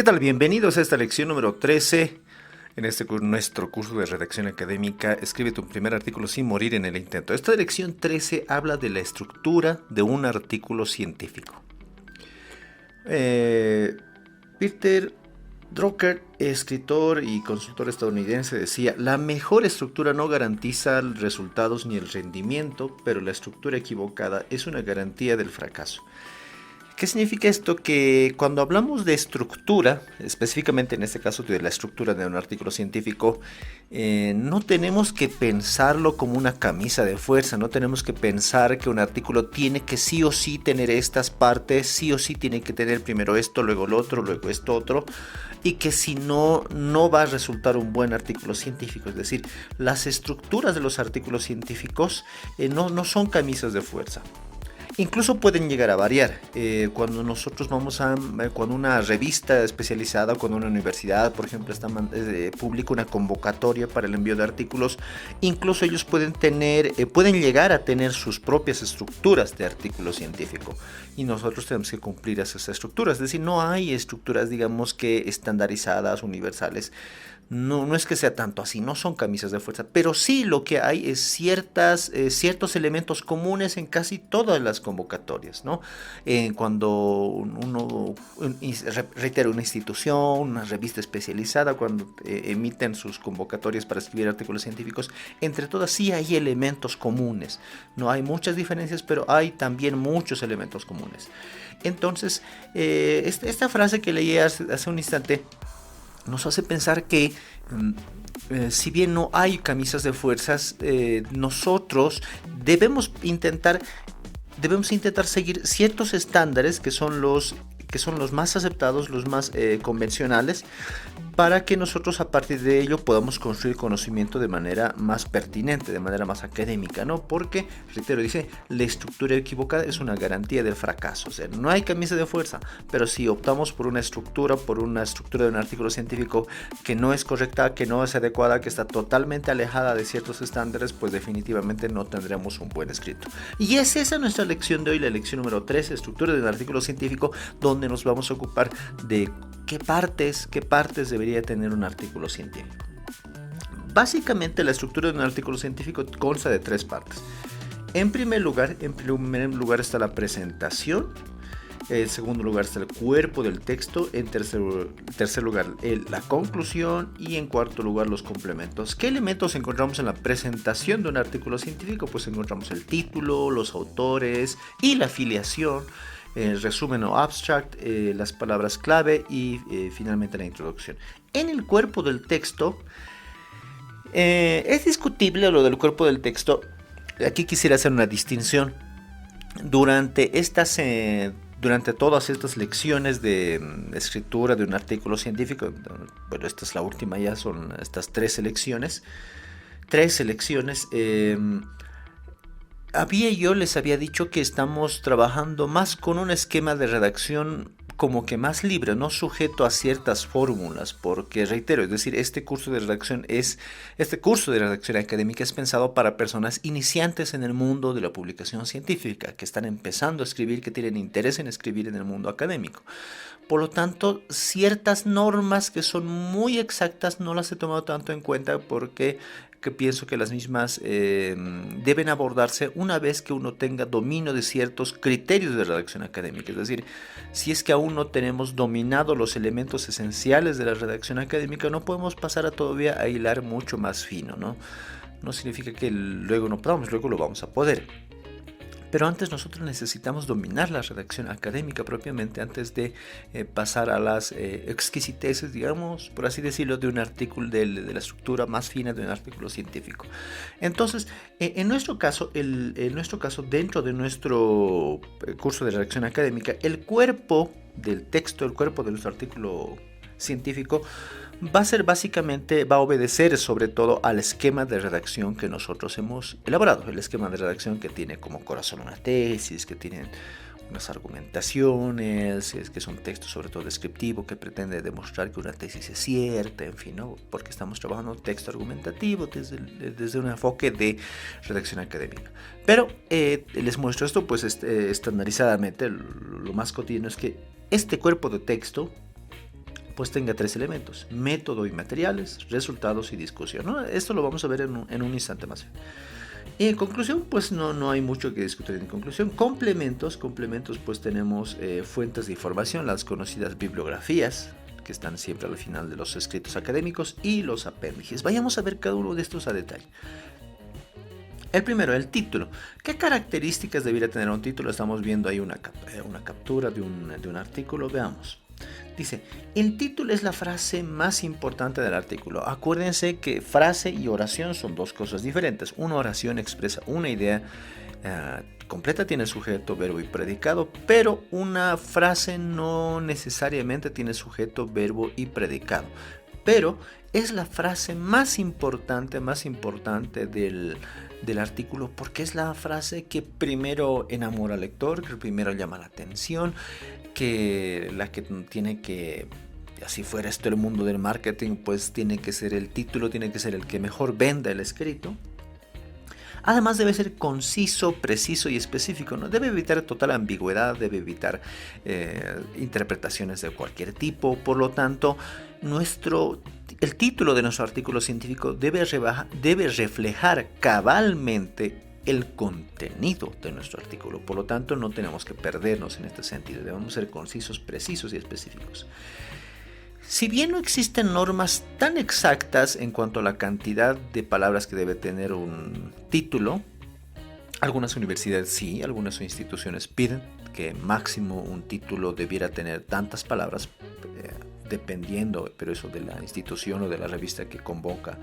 tal? Bienvenidos a esta lección número 13. En nuestro curso de redacción académica, escribe tu primer artículo sin morir en el intento. Esta lección 13 habla de la estructura de un artículo científico. Peter Drucker, escritor y consultor estadounidense, decía: la mejor estructura no garantiza resultados ni el rendimiento, pero la estructura equivocada es una garantía del fracaso. ¿Qué significa esto? Que cuando hablamos de estructura, específicamente en este caso de la estructura de un artículo científico, no tenemos que pensarlo como una camisa de fuerza, no tenemos que pensar que un artículo tiene que sí o sí tener estas partes, sí o sí tiene que tener primero esto, luego lo otro, luego esto otro, y que si no, no va a resultar un buen artículo científico. Es decir, las estructuras de los artículos científicos no son camisas de fuerza. Incluso pueden llegar a variar. Cuando nosotros cuando una revista especializada, cuando una universidad, por ejemplo, publica una convocatoria para el envío de artículos, incluso ellos pueden llegar a tener sus propias estructuras de artículo científico. Y nosotros tenemos que cumplir esas estructuras. Es decir, no hay estructuras, digamos, que estandarizadas, universales. No es que sea tanto así, no son camisas de fuerza, pero sí lo que hay es ciertos elementos comunes en casi todas las convocatorias, ¿no? Cuando reitero, una institución, una revista especializada, cuando emiten sus convocatorias para escribir artículos científicos, entre todas sí hay elementos comunes. No hay muchas diferencias, pero hay también muchos elementos comunes. Entonces, esta frase que leí hace un instante nos hace pensar que si bien no hay camisas de fuerzas, nosotros debemos intentar seguir ciertos estándares que son los más aceptados, los más convencionales, para que nosotros a partir de ello podamos construir conocimiento de manera más pertinente, de manera más académica, ¿no? Porque, reitero, dice, la estructura equivocada es una garantía del fracaso. O sea, no hay camisa de fuerza, pero si optamos por una estructura de un artículo científico que no es correcta, que no es adecuada, que está totalmente alejada de ciertos estándares, pues definitivamente no tendremos un buen escrito. Y es esa nuestra lección de hoy, la lección número 13, estructura de un artículo científico, donde nos vamos a ocupar de qué partes debería tener un artículo científico. Básicamente, la estructura de un artículo científico consta de tres partes. En primer lugar está la presentación. En segundo lugar está el cuerpo del texto. En tercer lugar la conclusión. Y en cuarto lugar los complementos. ¿Qué elementos encontramos en la presentación de un artículo científico? Pues encontramos el título, los autores y la afiliación, el resumen o abstract, las palabras clave y finalmente la introducción. En el cuerpo del texto, es discutible lo del cuerpo del texto. Aquí quisiera hacer una distinción. Durante todas estas lecciones de escritura de un artículo científico, bueno, esta es la última, ya son estas tres selecciones, yo les había dicho que estamos trabajando más con un esquema de redacción como que más libre, no sujeto a ciertas fórmulas, porque reitero, es decir, este curso de redacción académica es pensado para personas iniciantes en el mundo de la publicación científica, que están empezando a escribir, que tienen interés en escribir en el mundo académico. Por lo tanto, ciertas normas que son muy exactas no las he tomado tanto en cuenta, porque pienso que las mismas deben abordarse una vez que uno tenga dominio de ciertos criterios de redacción académica. Es decir, si es que aún no tenemos dominado los elementos esenciales de la redacción académica, no podemos pasar todavía a hilar mucho más fino, ¿no? No significa que luego no podamos, luego lo vamos a poder. Pero antes nosotros necesitamos dominar la redacción académica propiamente antes de pasar a las exquisiteces, digamos, por así decirlo, de un artículo, de la estructura más fina de un artículo científico. Entonces, en nuestro caso, dentro de nuestro curso de redacción académica, el cuerpo del texto, el cuerpo de nuestro artículo científico, va a obedecer sobre todo al esquema de redacción que nosotros hemos elaborado. El esquema de redacción que tiene como corazón una tesis, que tiene unas argumentaciones, que es un texto sobre todo descriptivo que pretende demostrar que una tesis es cierta, en fin, ¿no? Porque estamos trabajando un texto argumentativo desde un enfoque de redacción académica. Pero les muestro esto pues estandarizadamente. Lo más cotidiano es que este cuerpo de texto pues tenga tres elementos: método y materiales, resultados y discusión, ¿no? Esto lo vamos a ver en un instante más. Y en conclusión, pues no hay mucho que discutir. En conclusión, complementos, pues tenemos fuentes de información, las conocidas bibliografías, que están siempre al final de los escritos académicos, y los apéndices. Vayamos a ver cada uno de estos a detalle. El primero, el título. ¿Qué características debería tener un título? Estamos viendo ahí una captura de un artículo. Veamos. Dice, el título es la frase más importante del artículo. Acuérdense que frase y oración son dos cosas diferentes. Una oración expresa una idea completa, tiene sujeto, verbo y predicado, pero una frase no necesariamente tiene sujeto, verbo y predicado. Pero es la frase más importante del artículo, porque es la frase que primero enamora al lector, que primero llama la atención, que la que tiene que, así fuera esto el mundo del marketing, pues tiene que ser el título, tiene que ser el que mejor venda el escrito. Además debe ser conciso, preciso y específico, ¿no? Debe evitar total ambigüedad, debe evitar interpretaciones de cualquier tipo. Por lo tanto, el título de nuestro artículo científico debe reflejar cabalmente el contenido de nuestro artículo. Por lo tanto, no tenemos que perdernos en este sentido. Debemos ser concisos, precisos y específicos. Si bien no existen normas tan exactas en cuanto a la cantidad de palabras que debe tener un título, algunas universidades sí, algunas instituciones piden que máximo un título debiera tener tantas palabras, dependiendo, pero eso de la institución o de la revista que convoca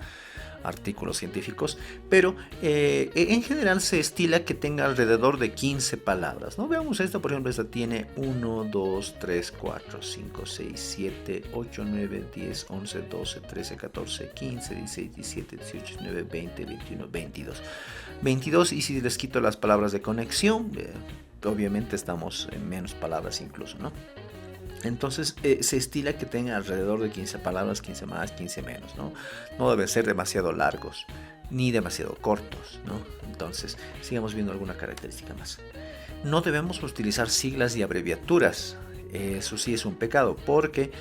artículos científicos, pero en general se estila que tenga alrededor de 15 palabras, ¿no? Veamos esta, por ejemplo, esta tiene 1, 2, 3, 4, 5, 6, 7, 8, 9, 10, 11, 12, 13, 14, 15, 16, 17, 18, 19, 20, 21, 22. 22, y si les quito las palabras de conexión, obviamente estamos en menos palabras incluso, ¿no? Entonces se estila que tenga alrededor de 15 palabras, 15 más, 15 menos, ¿no? No deben ser demasiado largos ni demasiado cortos, ¿no? Entonces, sigamos viendo alguna característica más. No debemos utilizar siglas y abreviaturas. Eso sí es un pecado, porque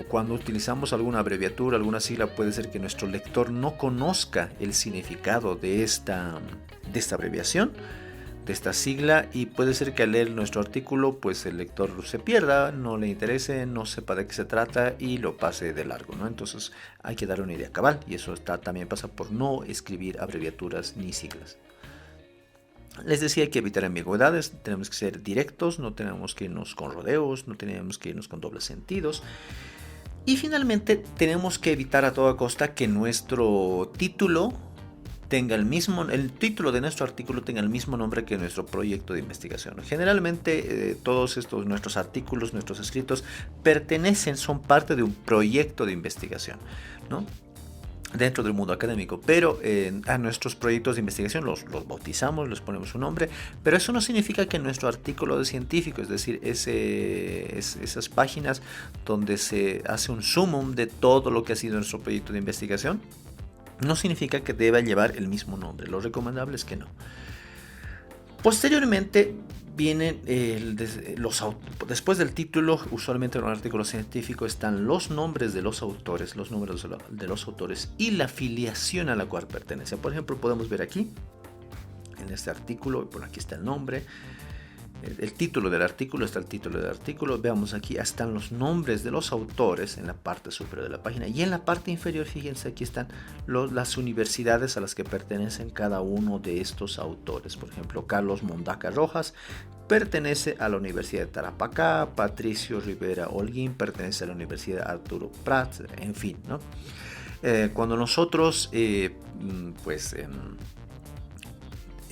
cuando utilizamos alguna abreviatura, alguna sigla, puede ser que nuestro lector no conozca el significado de esta abreviación, de esta sigla, y puede ser que al leer nuestro artículo pues el lector se pierda, no le interese, no sepa de qué se trata y lo pase de largo, ¿no? Entonces hay que dar una idea cabal, y eso también pasa por no escribir abreviaturas ni siglas. Les decía, hay que evitar ambigüedades, tenemos que ser directos, no tenemos que irnos con rodeos, no tenemos que irnos con dobles sentidos. Y finalmente tenemos que evitar a toda costa que nuestro título tenga el título de nuestro artículo tenga el mismo nombre que nuestro proyecto de investigación. Generalmente todos estos nuestros artículos, nuestros escritos son parte de un proyecto de investigación, ¿no? Dentro del mundo académico, pero a nuestros proyectos de investigación los bautizamos, les ponemos un nombre, pero eso no significa que nuestro artículo de científico, es decir, esas páginas donde se hace un sumum de todo lo que ha sido nuestro proyecto de investigación, no significa que deba llevar el mismo nombre. Lo recomendable es que no. Posteriormente vienen después del título, usualmente en un artículo científico están los nombres de los autores, y la filiación a la cual pertenece. Por ejemplo, podemos ver aquí en este artículo, por aquí está el nombre, el título del artículo, está el título del artículo. Veamos aquí, están los nombres de los autores en la parte superior de la página, y en la parte inferior, fíjense, aquí están las universidades a las que pertenecen cada uno de estos autores. Por ejemplo, Carlos Mondaca Rojas pertenece a la Universidad de Tarapacá, Patricio Rivera Holguín pertenece a la Universidad Arturo Prat, en fin, ¿no? Cuando nosotros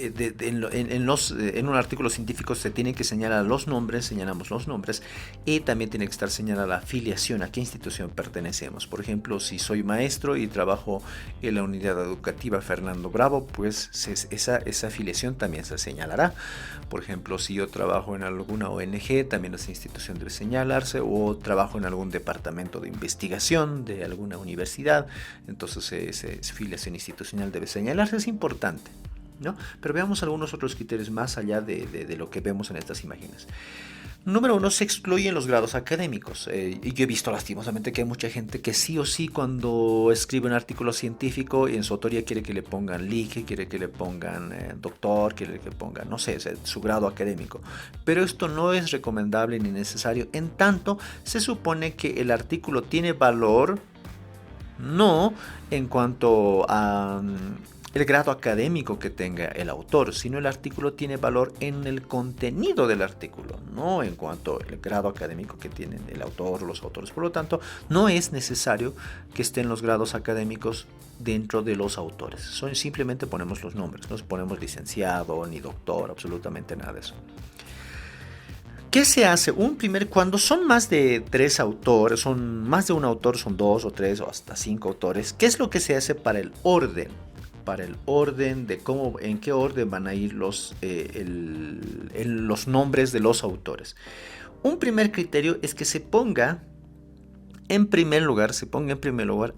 en un artículo científico se tiene que señalar los nombres, señalamos los nombres, y también tiene que estar señalada la afiliación, a qué institución pertenecemos. Por ejemplo, si soy maestro y trabajo en la unidad educativa Fernando Bravo, pues esa afiliación también se señalará. Por ejemplo, si yo trabajo en alguna ONG, también esa institución debe señalarse, o trabajo en algún departamento de investigación de alguna universidad, entonces esa afiliación institucional debe señalarse. Es importante. ¿no? Pero veamos algunos otros criterios más allá de lo que vemos en estas imágenes. Número uno, se excluyen los grados académicos. Y yo he visto lastimosamente que hay mucha gente que sí o sí cuando escribe un artículo científico y en su autoría quiere que le pongan Lic, quiere que le pongan doctor, quiere que le pongan, no sé, su grado académico. Pero esto no es recomendable ni necesario. En tanto, se supone que el artículo tiene valor, no en cuanto a el grado académico que tenga el autor, sino el artículo tiene valor en el contenido del artículo, no en cuanto al grado académico que tienen el autor o los autores. Por lo tanto, no es necesario que estén los grados académicos dentro de los autores. Simplemente ponemos los nombres, no ponemos licenciado ni doctor, absolutamente nada de eso. ¿Qué se hace? Cuando son más de 3 autores, son más de un autor, son 2 o 3 o hasta 5 autores, ¿qué es lo que se hace para el orden? Para el orden de cómo, en qué orden van a ir los nombres de los autores. Un primer criterio es que se ponga en primer lugar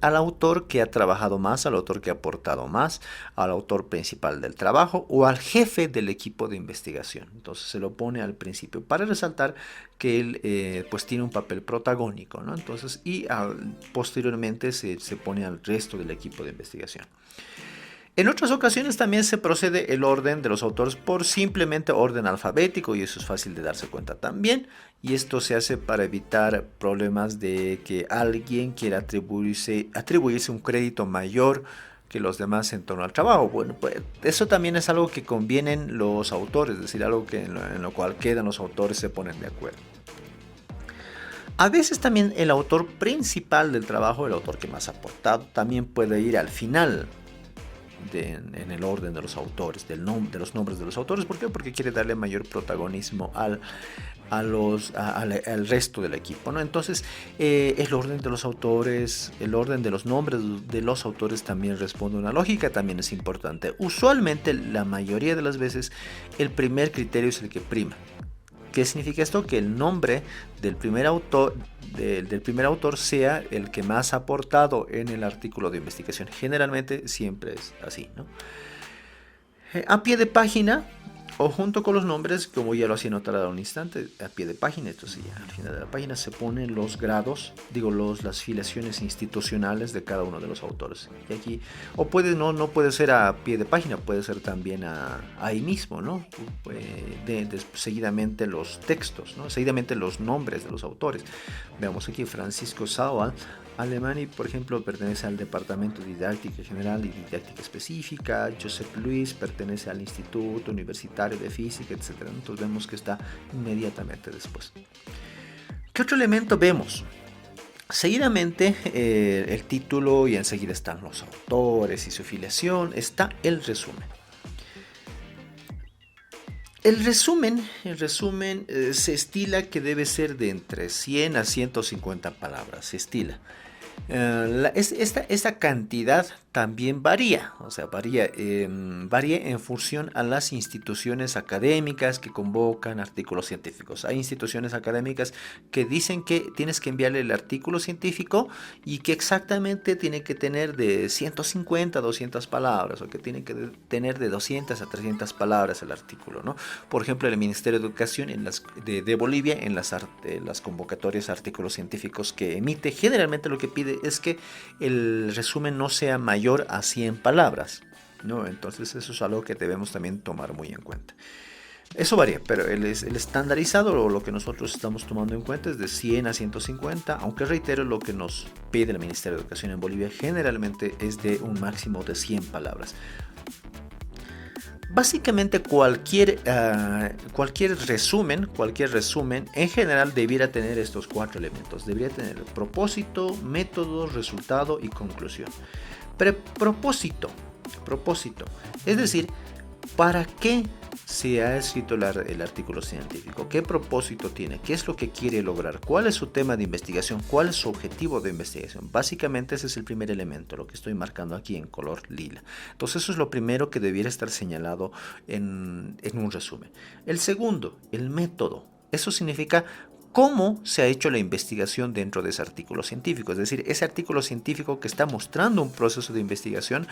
al autor que ha trabajado más, al autor que ha aportado más, al autor principal del trabajo o al jefe del equipo de investigación. Entonces se lo pone al principio para resaltar que él pues tiene un papel protagónico, ¿no? Entonces, posteriormente se pone al resto del equipo de investigación. En otras ocasiones también se procede el orden de los autores por simplemente orden alfabético, y eso es fácil de darse cuenta también, y esto se hace para evitar problemas de que alguien quiera atribuirse un crédito mayor que los demás en torno al trabajo. Bueno, pues eso también es algo que convienen los autores, es decir, algo que en lo cual quedan los autores, se ponen de acuerdo. A veces también el autor principal del trabajo, el autor que más ha aportado, también puede ir al final en el orden de los autores, de los nombres de los autores. ¿Por qué? Porque quiere darle mayor protagonismo al resto del equipo, ¿no? Entonces, el orden de los autores, el orden de los nombres de los autores también responde a una lógica, también es importante. Usualmente, la mayoría de las veces, el primer criterio es el que prima. ¿Qué significa esto? Que el nombre del primer autor sea el que más ha aportado en el artículo de investigación. Generalmente siempre es así, ¿no? A pie de página o junto con los nombres, como ya lo hacía notar a un instante, a pie de página. Entonces ya al final de la página se ponen los grados, las filiaciones institucionales de cada uno de los autores. Y aquí, o no puede ser a pie de página, puede ser también ahí mismo, ¿no? Seguidamente los textos, ¿no? Seguidamente los nombres de los autores. Veamos aquí, Francisco Sauer Alemany, por ejemplo, pertenece al Departamento de Didáctica General y Didáctica Específica. Joseph Luis pertenece al Instituto Universitario de Física, etc. Entonces vemos que está inmediatamente después. ¿Qué otro elemento vemos? Seguidamente el título, y enseguida están los autores y su filiación. Está el resumen. El resumen se estila que debe ser de entre 100 a 150 palabras. Se estila. Esta cantidad también varía, varía en función a las instituciones académicas que convocan artículos científicos. Hay instituciones académicas que dicen que tienes que enviarle el artículo científico y que exactamente tiene que tener de 150 a 200 palabras, o que tiene que tener de 200 a 300 palabras el artículo, ¿no? Por ejemplo, el Ministerio de Educación de Bolivia, en las convocatorias a artículos científicos que emite, generalmente lo que pide es que el resumen no sea mayor a 100 palabras, ¿no? Entonces eso es algo que debemos también tomar muy en cuenta. Eso varía, pero el estandarizado, o lo que nosotros estamos tomando en cuenta, es de 100 a 150, aunque reitero, lo que nos pide el Ministerio de Educación en Bolivia generalmente es de un máximo de 100 palabras. Básicamente cualquier resumen en general debiera tener estos 4 elementos. Debería tener propósito, método, resultado y conclusión. Pero propósito, es decir, ¿para qué se ha escrito el artículo científico? ¿Qué propósito tiene? ¿Qué es lo que quiere lograr? ¿Cuál es su tema de investigación? ¿Cuál es su objetivo de investigación? Básicamente ese es el primer elemento, lo que estoy marcando aquí en color lila. Entonces eso es lo primero que debiera estar señalado en un resumen. El segundo, el método. Eso significa cómo se ha hecho la investigación dentro de ese artículo científico. Es decir, ese artículo científico que está mostrando un proceso de investigación,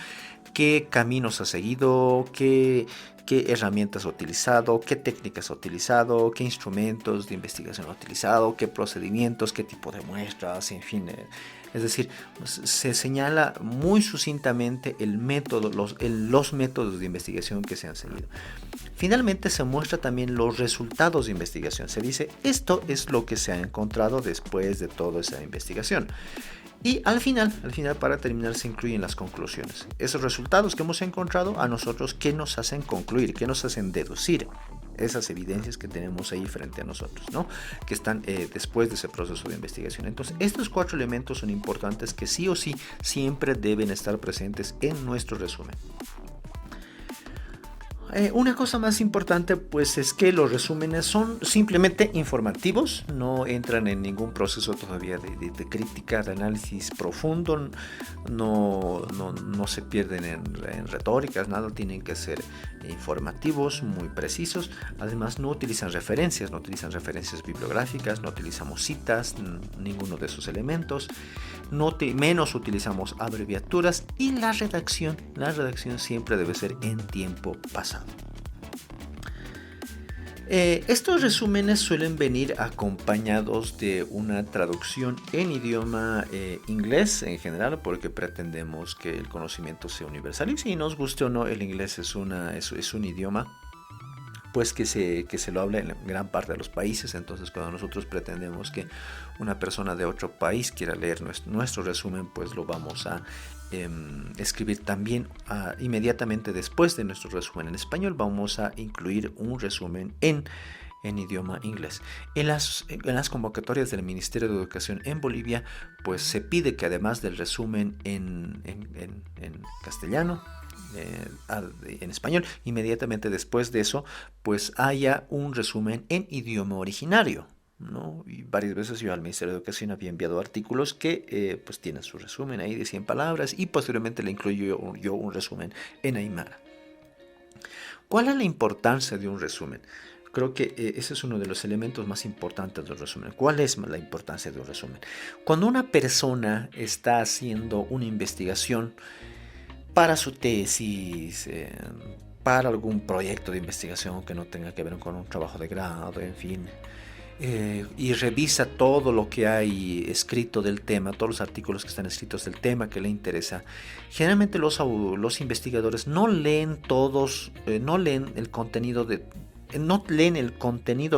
qué caminos ha seguido, qué herramientas ha utilizado, qué técnicas ha utilizado, qué instrumentos de investigación ha utilizado, qué procedimientos, qué tipo de muestras, en fin. Es decir, se señala muy sucintamente el método, los métodos de investigación que se han seguido. Finalmente se muestra también los resultados de investigación. Se dice, esto es lo que se ha encontrado después de toda esa investigación. Y al final, para terminar, se incluyen las conclusiones. Esos resultados que hemos encontrado, a nosotros, ¿qué nos hacen concluir? ¿Qué nos hacen deducir? Esas evidencias que tenemos ahí frente a nosotros, ¿no? Que están después de ese proceso de investigación. Entonces, estos 4 elementos son importantes que sí o sí siempre deben estar presentes en nuestro resumen. Una cosa más importante pues es que los resúmenes son simplemente informativos, no entran en ningún proceso todavía de crítica, de análisis profundo, no se pierden en retóricas, nada, tienen que ser informativos, muy precisos. Además no utilizan referencias bibliográficas, no utilizamos citas, ninguno de esos elementos, menos utilizamos abreviaturas, y la redacción siempre debe ser en tiempo pasado. Estos resúmenes suelen venir acompañados de una traducción en idioma inglés en general, porque pretendemos que el conocimiento sea universal, y si nos guste o no, el inglés es un idioma pues que se lo habla en gran parte de los países. Entonces cuando nosotros pretendemos que una persona de otro país quiera leer nuestro resumen, pues lo vamos a escribir también inmediatamente después de nuestro resumen en español. Vamos a incluir un resumen en idioma inglés. En las convocatorias del Ministerio de Educación en Bolivia, pues se pide que además del resumen en castellano, en español, inmediatamente después de eso pues haya un resumen en idioma originario, ¿no? Y varias veces yo al Ministerio de Educación había enviado artículos que pues tienen su resumen ahí de 100 palabras, y posteriormente le incluyo yo un resumen en aymara. ¿Cuál es la importancia de un resumen? Creo que ese es uno de los elementos más importantes del resumen. ¿Cuál es la importancia de un resumen? Cuando una persona está haciendo una investigación para su tesis, para algún proyecto de investigación que no tenga que ver con un trabajo de grado, en fin, y revisa todo lo que hay escrito del tema, todos los artículos que están escritos del tema que le interesa, generalmente los investigadores no leen todos, no leen el contenido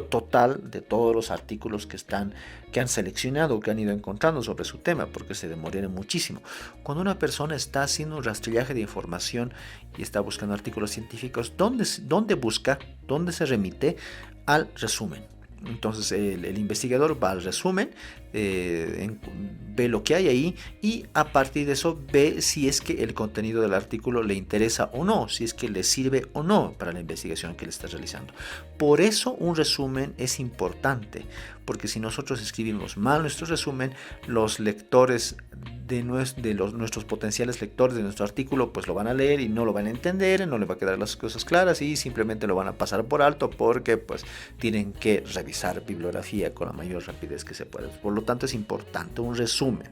total de todos los artículos que han seleccionado, que han ido encontrando sobre su tema, porque se demoraron muchísimo. Cuando una persona está haciendo un rastrillaje de información y está buscando artículos científicos, ¿dónde busca? ¿Dónde se remite? Al resumen. Entonces el investigador va al resumen, ve lo que hay ahí, y a partir de eso ve si es que el contenido del artículo le interesa o no, si es que le sirve o no para la investigación que le está realizando. Por eso un resumen es importante, porque si nosotros escribimos mal nuestro resumen, los lectores nuestros potenciales lectores de nuestro artículo pues lo van a leer y no lo van a entender, no les va a quedar las cosas claras, y simplemente lo van a pasar por alto, porque pues tienen que revisar bibliografía con la mayor rapidez que se pueda. Por lo tanto es importante un resumen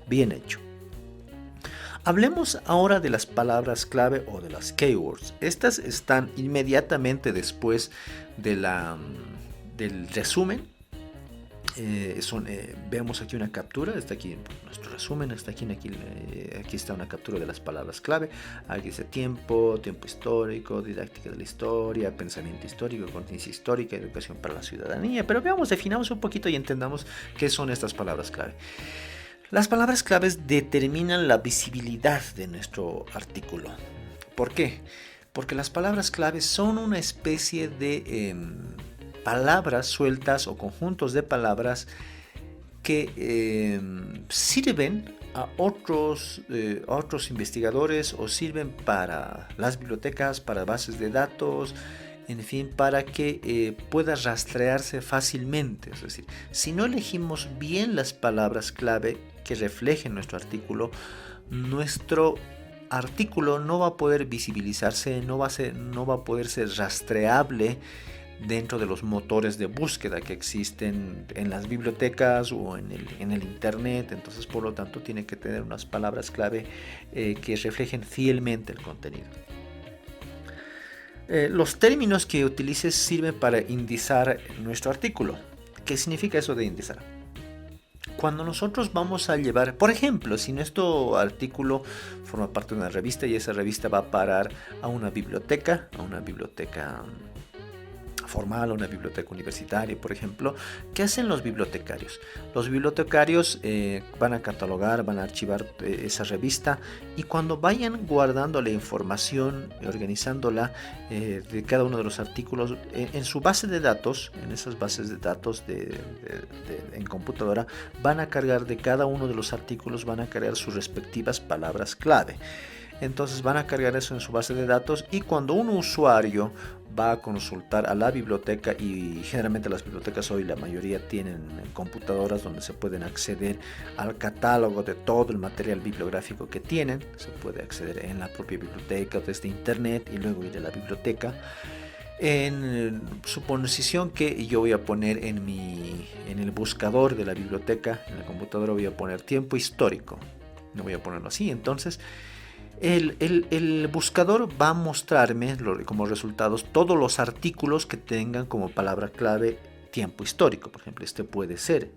bien hecho. Hablemos ahora de las palabras clave o de las keywords. Estas están inmediatamente después del resumen. Veamos aquí una captura, está aquí nuestro resumen, aquí está una captura de las palabras clave. Aquí dice tiempo histórico, didáctica de la historia, pensamiento histórico, conciencia histórica, educación para la ciudadanía. Pero definamos un poquito y entendamos qué son estas palabras clave. Las palabras claves determinan la visibilidad de nuestro artículo. ¿Por qué? Porque las palabras claves son una especie de palabras sueltas o conjuntos de palabras que sirven a otros investigadores, o sirven para las bibliotecas, para bases de datos, en fin, para que pueda rastrearse fácilmente. Es decir, si no elegimos bien las palabras clave que reflejen nuestro artículo no va a poder visibilizarse, no va a poder ser rastreable dentro de los motores de búsqueda que existen en las bibliotecas o en el internet. Entonces, por lo tanto, tiene que tener unas palabras clave que reflejen fielmente el contenido. Los términos que utilices sirven para indizar nuestro artículo. ¿Qué significa eso de indizar? Cuando nosotros vamos a llevar, por ejemplo, si nuestro artículo forma parte de una revista y esa revista va a parar a una biblioteca formal, a una biblioteca universitaria, por ejemplo, ¿qué hacen los bibliotecarios? Los bibliotecarios van a catalogar, van a archivar esa revista, y cuando vayan guardando la información y organizándola de cada uno de los artículos en su base de datos, en esas bases de datos en computadora, van a cargar de cada uno de los artículos, van a cargar sus respectivas palabras clave. Entonces van a cargar eso en su base de datos, y cuando un usuario va a consultar a la biblioteca, y generalmente las bibliotecas hoy la mayoría tienen computadoras donde se pueden acceder al catálogo de todo el material bibliográfico que tienen, se puede acceder en la propia biblioteca o desde internet y luego ir a la biblioteca. En suposición que yo voy a poner en el buscador de la biblioteca, en la computadora, voy a poner tiempo histórico, no voy a ponerlo así. Entonces el buscador va a mostrarme como resultados todos los artículos que tengan como palabra clave tiempo histórico. Por ejemplo, este puede ser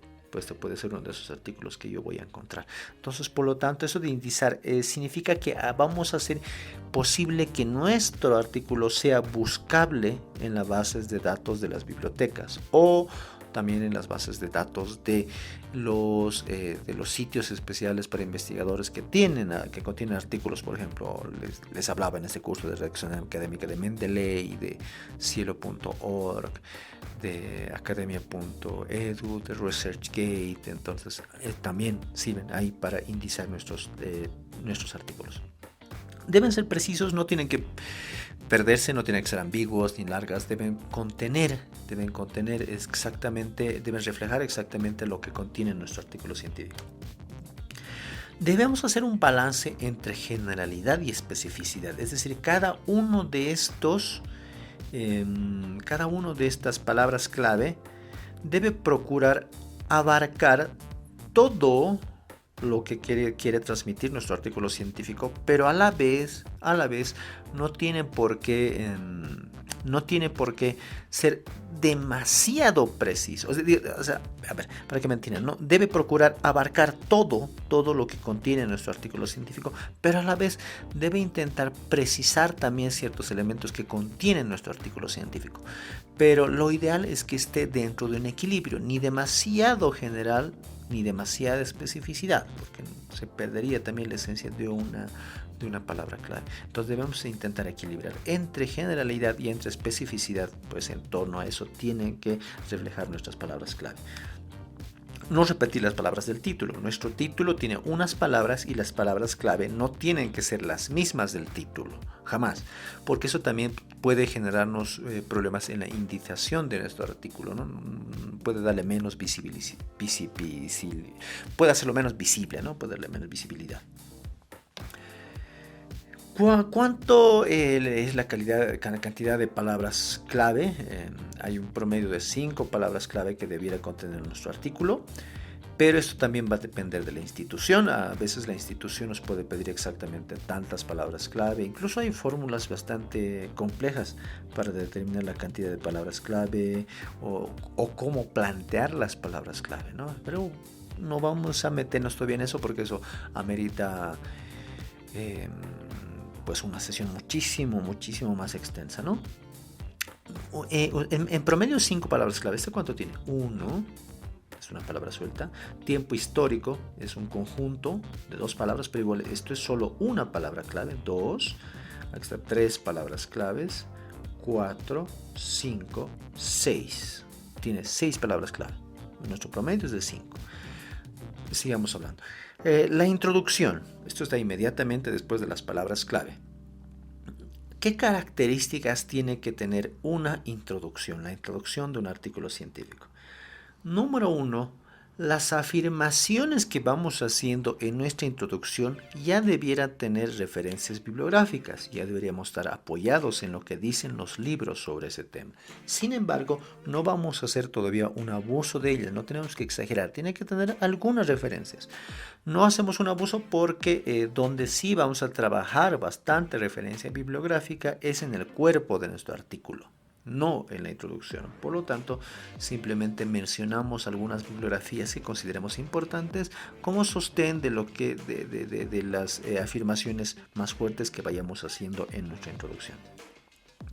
uno de esos artículos que yo voy a encontrar. Entonces, por lo tanto, eso de indizar significa que vamos a hacer posible que nuestro artículo sea buscable en las bases de datos de las bibliotecas, o también en las bases de datos de los sitios especiales para investigadores que contienen artículos. Por ejemplo, les hablaba en este curso de redacción académica de Mendeley, de cielo.org, de academia.edu, de ResearchGate. Entonces también sirven ahí para indizar nuestros artículos. Deben ser precisos, no tienen que perderse, no tienen que ser ambiguos ni largas, deben reflejar exactamente lo que contiene nuestro artículo científico. Debemos hacer un balance entre generalidad y especificidad, es decir, cada uno de estas palabras clave debe procurar abarcar todo lo que quiere transmitir nuestro artículo científico, pero a la vez no tiene por qué ser demasiado preciso. O sea, a ver, para que me entiendan, ¿no? Debe procurar abarcar todo lo que contiene nuestro artículo científico, pero a la vez debe intentar precisar también ciertos elementos que contiene nuestro artículo científico. Pero lo ideal es que esté dentro de un equilibrio, ni demasiado general ni demasiada especificidad, porque se perdería también la esencia de una palabra clave. Entonces debemos intentar equilibrar entre generalidad y entre especificidad, pues en torno a eso tienen que reflejar nuestras palabras clave. No repetir las palabras del título. Nuestro título tiene unas palabras y las palabras clave no tienen que ser las mismas del título, jamás, porque eso también puede generarnos problemas en la indización de nuestro artículo, ¿no? Puede darle menos puede hacerlo menos visible, ¿no? Puede darle menos visibilidad. ¿Cuánto es la cantidad de palabras clave? Hay un promedio de 5 palabras clave que debiera contener nuestro artículo, pero esto también va a depender de la institución. A veces la institución nos puede pedir exactamente tantas palabras clave. Incluso hay fórmulas bastante complejas para determinar la cantidad de palabras clave o cómo plantear las palabras clave, ¿no? Pero no vamos a meternos todavía en eso, porque eso amerita pues una sesión muchísimo más extensa, ¿no? En promedio 5 palabras clave. ¿Este cuánto tiene? 1 es una palabra suelta. Tiempo histórico es un conjunto de 2 palabras, pero igual esto es solo una palabra clave. 2, aquí está 3 palabras claves. 4, 5, 6. Tiene 6 palabras clave. Nuestro promedio es de 5. Sigamos hablando. La introducción. Esto está inmediatamente después de las palabras clave. ¿Qué características tiene que tener una introducción? La introducción de un artículo científico. Número 1, Las afirmaciones que vamos haciendo en nuestra introducción ya debieran tener referencias bibliográficas, ya deberíamos estar apoyados en lo que dicen los libros sobre ese tema. Sin embargo, no vamos a hacer todavía un abuso de ellas, no tenemos que exagerar, tiene que tener algunas referencias. No hacemos un abuso porque donde sí vamos a trabajar bastante referencia bibliográfica es en el cuerpo de nuestro artículo, no en la introducción. Por lo tanto, simplemente mencionamos algunas bibliografías que consideramos importantes como sostén de las afirmaciones más fuertes que vayamos haciendo en nuestra introducción.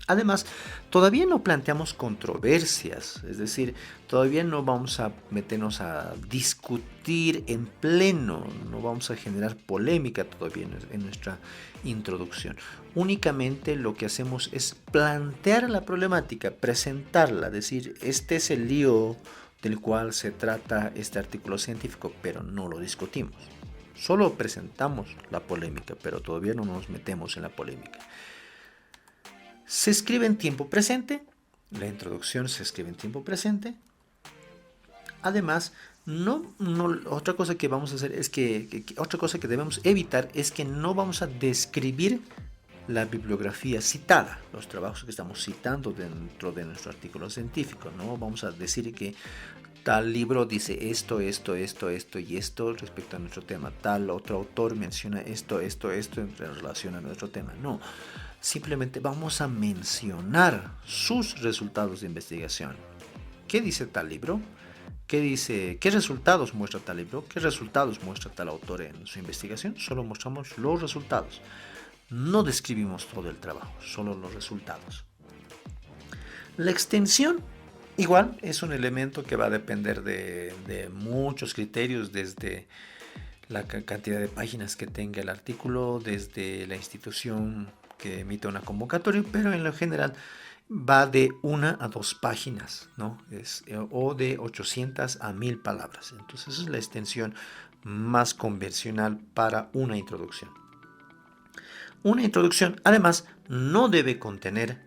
Además, todavía no planteamos controversias, es decir, todavía no vamos a meternos a discutir en pleno, no vamos a generar polémica todavía en nuestra introducción. Únicamente lo que hacemos es plantear la problemática, presentarla, decir, este es el lío del cual se trata este artículo científico, pero no lo discutimos. Solo presentamos la polémica, pero todavía no nos metemos en la polémica. Se escribe en tiempo presente, la introducción se escribe en tiempo presente. Además, otra cosa que vamos a hacer es otra cosa que debemos evitar es que no vamos a describir la bibliografía citada, los trabajos que estamos citando dentro de nuestro artículo científico. No vamos a decir que tal libro dice esto y esto respecto a nuestro tema. Tal otro autor menciona esto en relación a nuestro tema. No, simplemente vamos a mencionar sus resultados de investigación. ¿Qué dice tal libro? ¿Qué resultados muestra tal libro? ¿Qué resultados muestra tal autor en su investigación? Solo mostramos los resultados. No describimos todo el trabajo, solo los resultados. La extensión igual es un elemento que va a depender de muchos criterios, desde la cantidad de páginas que tenga el artículo, desde la institución que emite una convocatoria, pero en lo general va de 1 a 2 páginas, ¿no? O de 800 a 1000 palabras. Entonces esa es la extensión más convencional para una introducción. Una introducción, además, no debe contener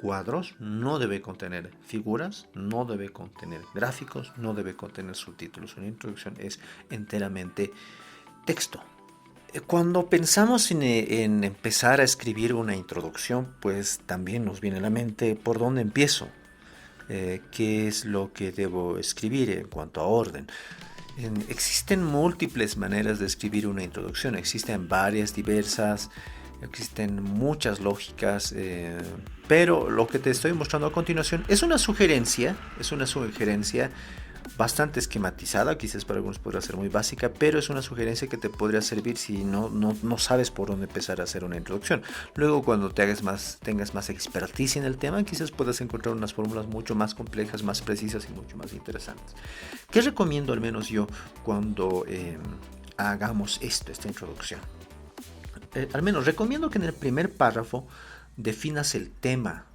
cuadros, no debe contener figuras, no debe contener gráficos, no debe contener subtítulos. Una introducción es enteramente texto. Cuando pensamos en empezar a escribir una introducción, pues también nos viene a la mente por dónde empiezo, qué es lo que debo escribir en cuanto a orden. Existen múltiples maneras de escribir una introducción, existen varias diversas. Existen muchas lógicas, pero lo que te estoy mostrando a continuación es una sugerencia bastante esquematizada, quizás para algunos podrá ser muy básica, pero es una sugerencia que te podría servir si no sabes por dónde empezar a hacer una introducción. Luego, cuando tengas más expertise en el tema, quizás puedas encontrar unas fórmulas mucho más complejas, más precisas y mucho más interesantes. ¿Qué recomiendo al menos yo cuando hagamos esta introducción? Al menos recomiendo que en el primer párrafo definas el tema.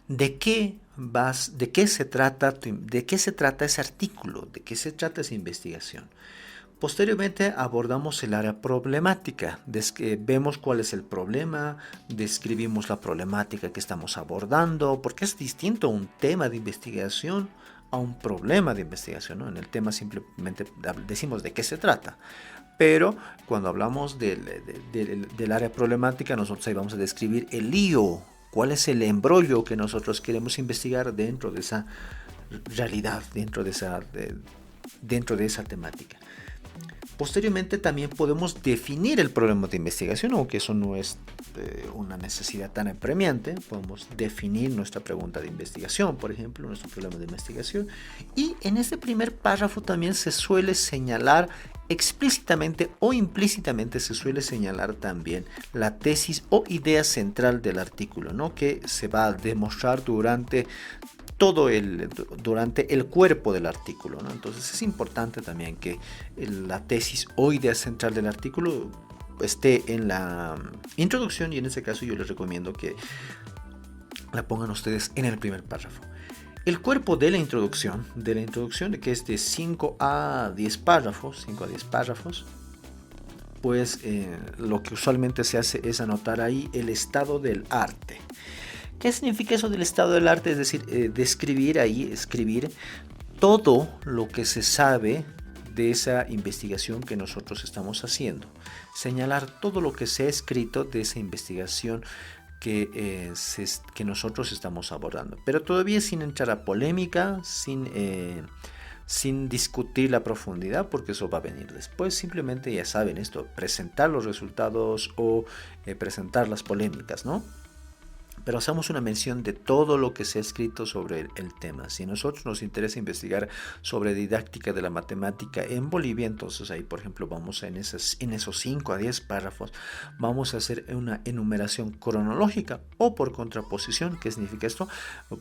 ¿De qué se trata ese artículo? ¿De qué se trata esa investigación? Posteriormente abordamos el área problemática, vemos cuál es el problema, describimos la problemática que estamos abordando, porque es distinto un tema de investigación a un problema de investigación, ¿no? En el tema simplemente decimos de qué se trata. Pero cuando hablamos del área problemática, nosotros ahí vamos a describir el lío, cuál es el embrollo que nosotros queremos investigar dentro de esa realidad, dentro de esa temática. Posteriormente también podemos definir el problema de investigación, aunque eso no es una necesidad tan apremiante. Podemos definir nuestra pregunta de investigación, por ejemplo, nuestro problema de investigación. Y en este primer párrafo también se suele señalar explícitamente o implícitamente, se suele señalar también la tesis o idea central del artículo, ¿no? Que se va a demostrar durante el cuerpo del artículo, ¿no? Entonces es importante también que la tesis o idea central del artículo esté en la introducción, y en ese caso yo les recomiendo que la pongan ustedes en el primer párrafo. El cuerpo de la introducción, que es de 5 a 10 párrafos, pues lo que usualmente se hace es anotar ahí el estado del arte. ¿Qué significa eso del estado del arte? Es decir, escribir todo lo que se sabe de esa investigación que nosotros estamos haciendo. Señalar todo lo que se ha escrito de esa investigación que nosotros estamos abordando. Pero todavía sin entrar a polémica, sin discutir la profundidad, porque eso va a venir después. Simplemente, ya saben esto, presentar los resultados o presentar las polémicas, ¿no? Pero hacemos una mención de todo lo que se ha escrito sobre el tema. Si a nosotros nos interesa investigar sobre didáctica de la matemática en Bolivia, entonces ahí, por ejemplo, vamos en esos 5 a 10 párrafos, vamos a hacer una enumeración cronológica o por contraposición. ¿Qué significa esto?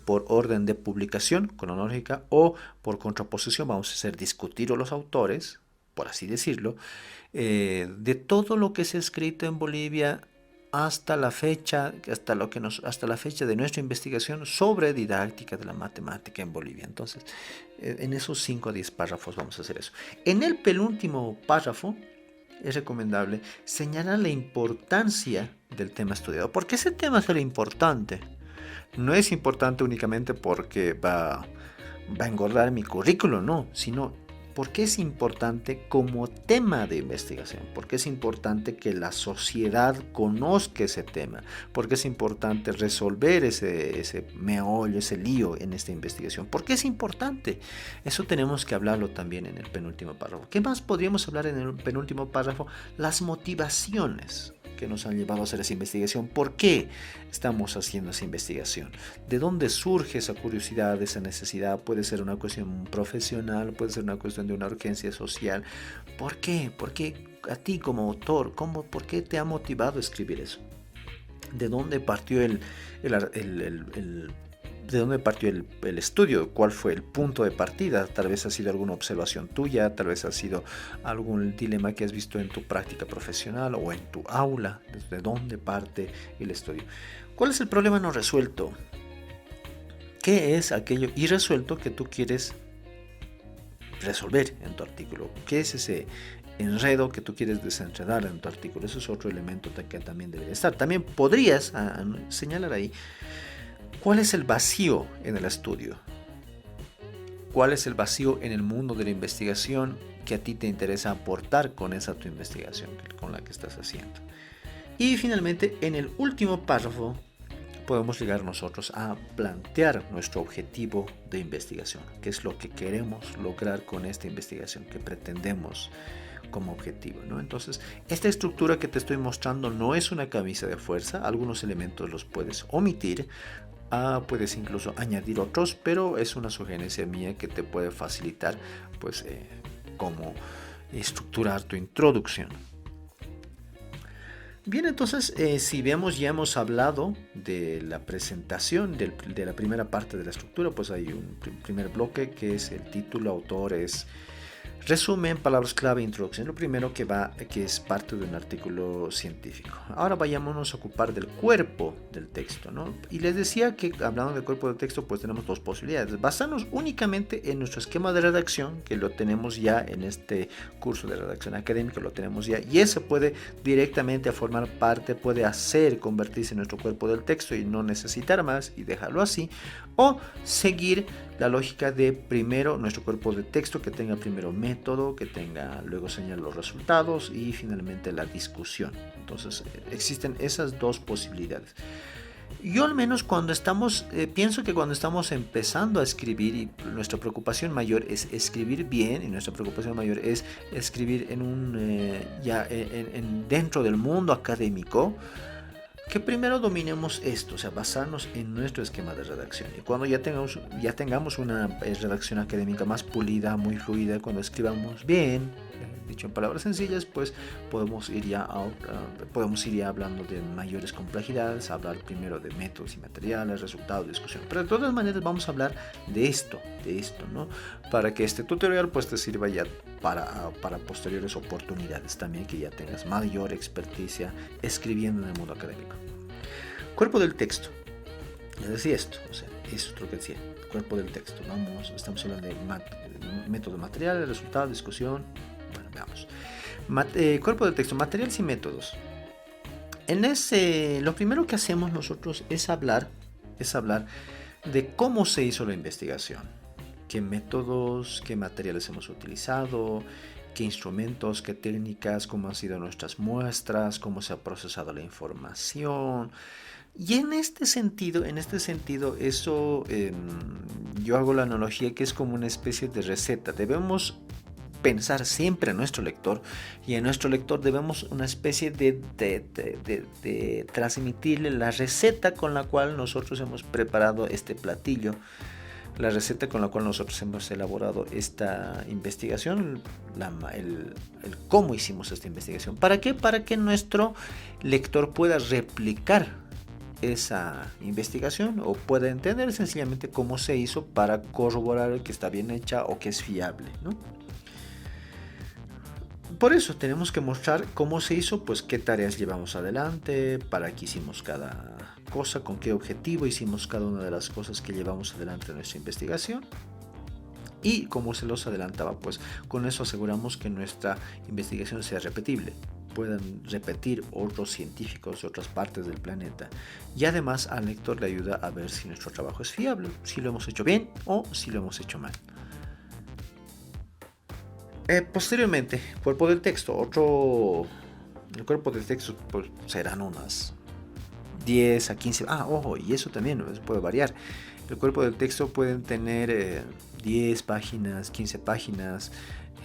Por orden de publicación cronológica, o por contraposición vamos a hacer discutir a los autores, por así decirlo, de todo lo que se ha escrito en Bolivia hasta la fecha de nuestra investigación sobre didáctica de la matemática en Bolivia. Entonces, en esos 5 a 10 párrafos vamos a hacer eso. En el penúltimo párrafo es recomendable señalar la importancia del tema estudiado. ¿Por qué ese tema será importante? No es importante únicamente porque va a engordar mi currículo, no, sino porque es importante como tema de investigación, porque es importante que la sociedad conozca ese tema, porque es importante resolver ese meollo, ese lío en esta investigación. ¿Por qué es importante? Eso tenemos que hablarlo también en el penúltimo párrafo. ¿Qué más podríamos hablar en el penúltimo párrafo? Las motivaciones que nos han llevado a hacer esa investigación. ¿Por qué estamos haciendo esa investigación? ¿De dónde surge esa curiosidad, esa necesidad? Puede ser una cuestión profesional, puede ser una cuestión de una urgencia social. ¿Por qué? ¿Por qué a ti como autor? ¿Por qué te ha motivado a escribir eso? ¿De dónde partió ¿De dónde partió el estudio? ¿Cuál fue el punto de partida? Tal vez ha sido alguna observación tuya, tal vez ha sido algún dilema que has visto en tu práctica profesional o en tu aula. ¿Desde dónde parte el estudio? ¿Cuál es el problema no resuelto? ¿Qué es aquello irresuelto que tú quieres resolver en tu artículo? ¿Qué es ese enredo que tú quieres desenredar en tu artículo? Eso es otro elemento que también debería estar. También podrías señalar ahí ¿cuál es el vacío en el estudio? ¿Cuál es el vacío en el mundo de la investigación que a ti te interesa aportar con esa tu investigación, con la que estás haciendo? Y finalmente, en el último párrafo, podemos llegar nosotros a plantear nuestro objetivo de investigación. ¿Qué es lo que queremos lograr con esta investigación? ¿Qué pretendemos como objetivo, ¿no? Entonces, esta estructura que te estoy mostrando no es una camisa de fuerza. Algunos elementos los puedes omitir. Puedes incluso añadir otros, pero es una sugerencia mía que te puede facilitar pues cómo estructurar tu introducción. Bien, entonces si vemos, ya hemos hablado de la presentación de la primera parte de la estructura. Pues hay un primer bloque que es el título, autores, resumen, palabras clave, introducción. Lo primero que es parte de un artículo científico. Ahora vayámonos a ocupar del cuerpo del texto, ¿no? Y les decía que hablando del cuerpo del texto, pues tenemos dos posibilidades. Basarnos únicamente en nuestro esquema de redacción, que lo tenemos ya en este curso de redacción académica, lo tenemos ya. Y eso puede directamente formar parte, puede convertirse en nuestro cuerpo del texto y no necesitar más y dejarlo así. O seguir la lógica de primero nuestro cuerpo de texto, que tenga primero método, que tenga luego señalar los resultados y finalmente la discusión. Entonces existen esas dos posibilidades. Yo al menos pienso que cuando estamos empezando a escribir, y nuestra preocupación mayor es escribir bien, y nuestra preocupación mayor es escribir dentro del mundo académico, que primero dominemos esto, o sea, basarnos en nuestro esquema de redacción. Y cuando ya tengamos una redacción académica más pulida, muy fluida, cuando escribamos bien, dicho en palabras sencillas, pues podemos ir ya hablando de mayores complejidades, hablar primero de métodos y materiales, resultados, discusión. Pero de todas maneras vamos a hablar de esto, ¿no? Para que este tutorial pues te sirva ya para posteriores oportunidades también, que ya tengas mayor experticia escribiendo en el mundo académico. Cuerpo del texto. Ya decía esto, o sea, eso es lo que decía. Cuerpo del texto. Estamos hablando de método, materiales, resultados, discusión. Bueno, veamos. Cuerpo del texto, materiales y métodos. Lo primero que hacemos nosotros es hablar de cómo se hizo la investigación. qué métodos, qué materiales hemos utilizado, qué instrumentos, qué técnicas, cómo han sido nuestras muestras, cómo se ha procesado la información. Y en este sentido, eso yo hago la analogía que es como una especie de receta. Debemos pensar siempre en nuestro lector, y en nuestro lector debemos una especie de transmitirle la receta con la cual nosotros hemos preparado este platillo, la receta con la cual nosotros hemos elaborado esta investigación, el cómo hicimos esta investigación. ¿Para qué? Para que nuestro lector pueda replicar esa investigación o pueda entender sencillamente cómo se hizo para corroborar que está bien hecha o que es fiable, ¿no? Por eso tenemos que mostrar cómo se hizo, pues qué tareas llevamos adelante, para qué hicimos cada cosa, con qué objetivo hicimos cada una de las cosas que llevamos adelante en nuestra investigación. Y como se los adelantaba, pues con eso aseguramos que nuestra investigación sea repetible, puedan repetir otros científicos de otras partes del planeta. Y además al lector le ayuda a ver si nuestro trabajo es fiable, si lo hemos hecho bien o si lo hemos hecho mal. Posteriormente, cuerpo del texto. El cuerpo del texto pues, serán unas 10 a 15. Ojo, y eso también puede variar. El cuerpo del texto pueden tener 10 páginas, 15 páginas.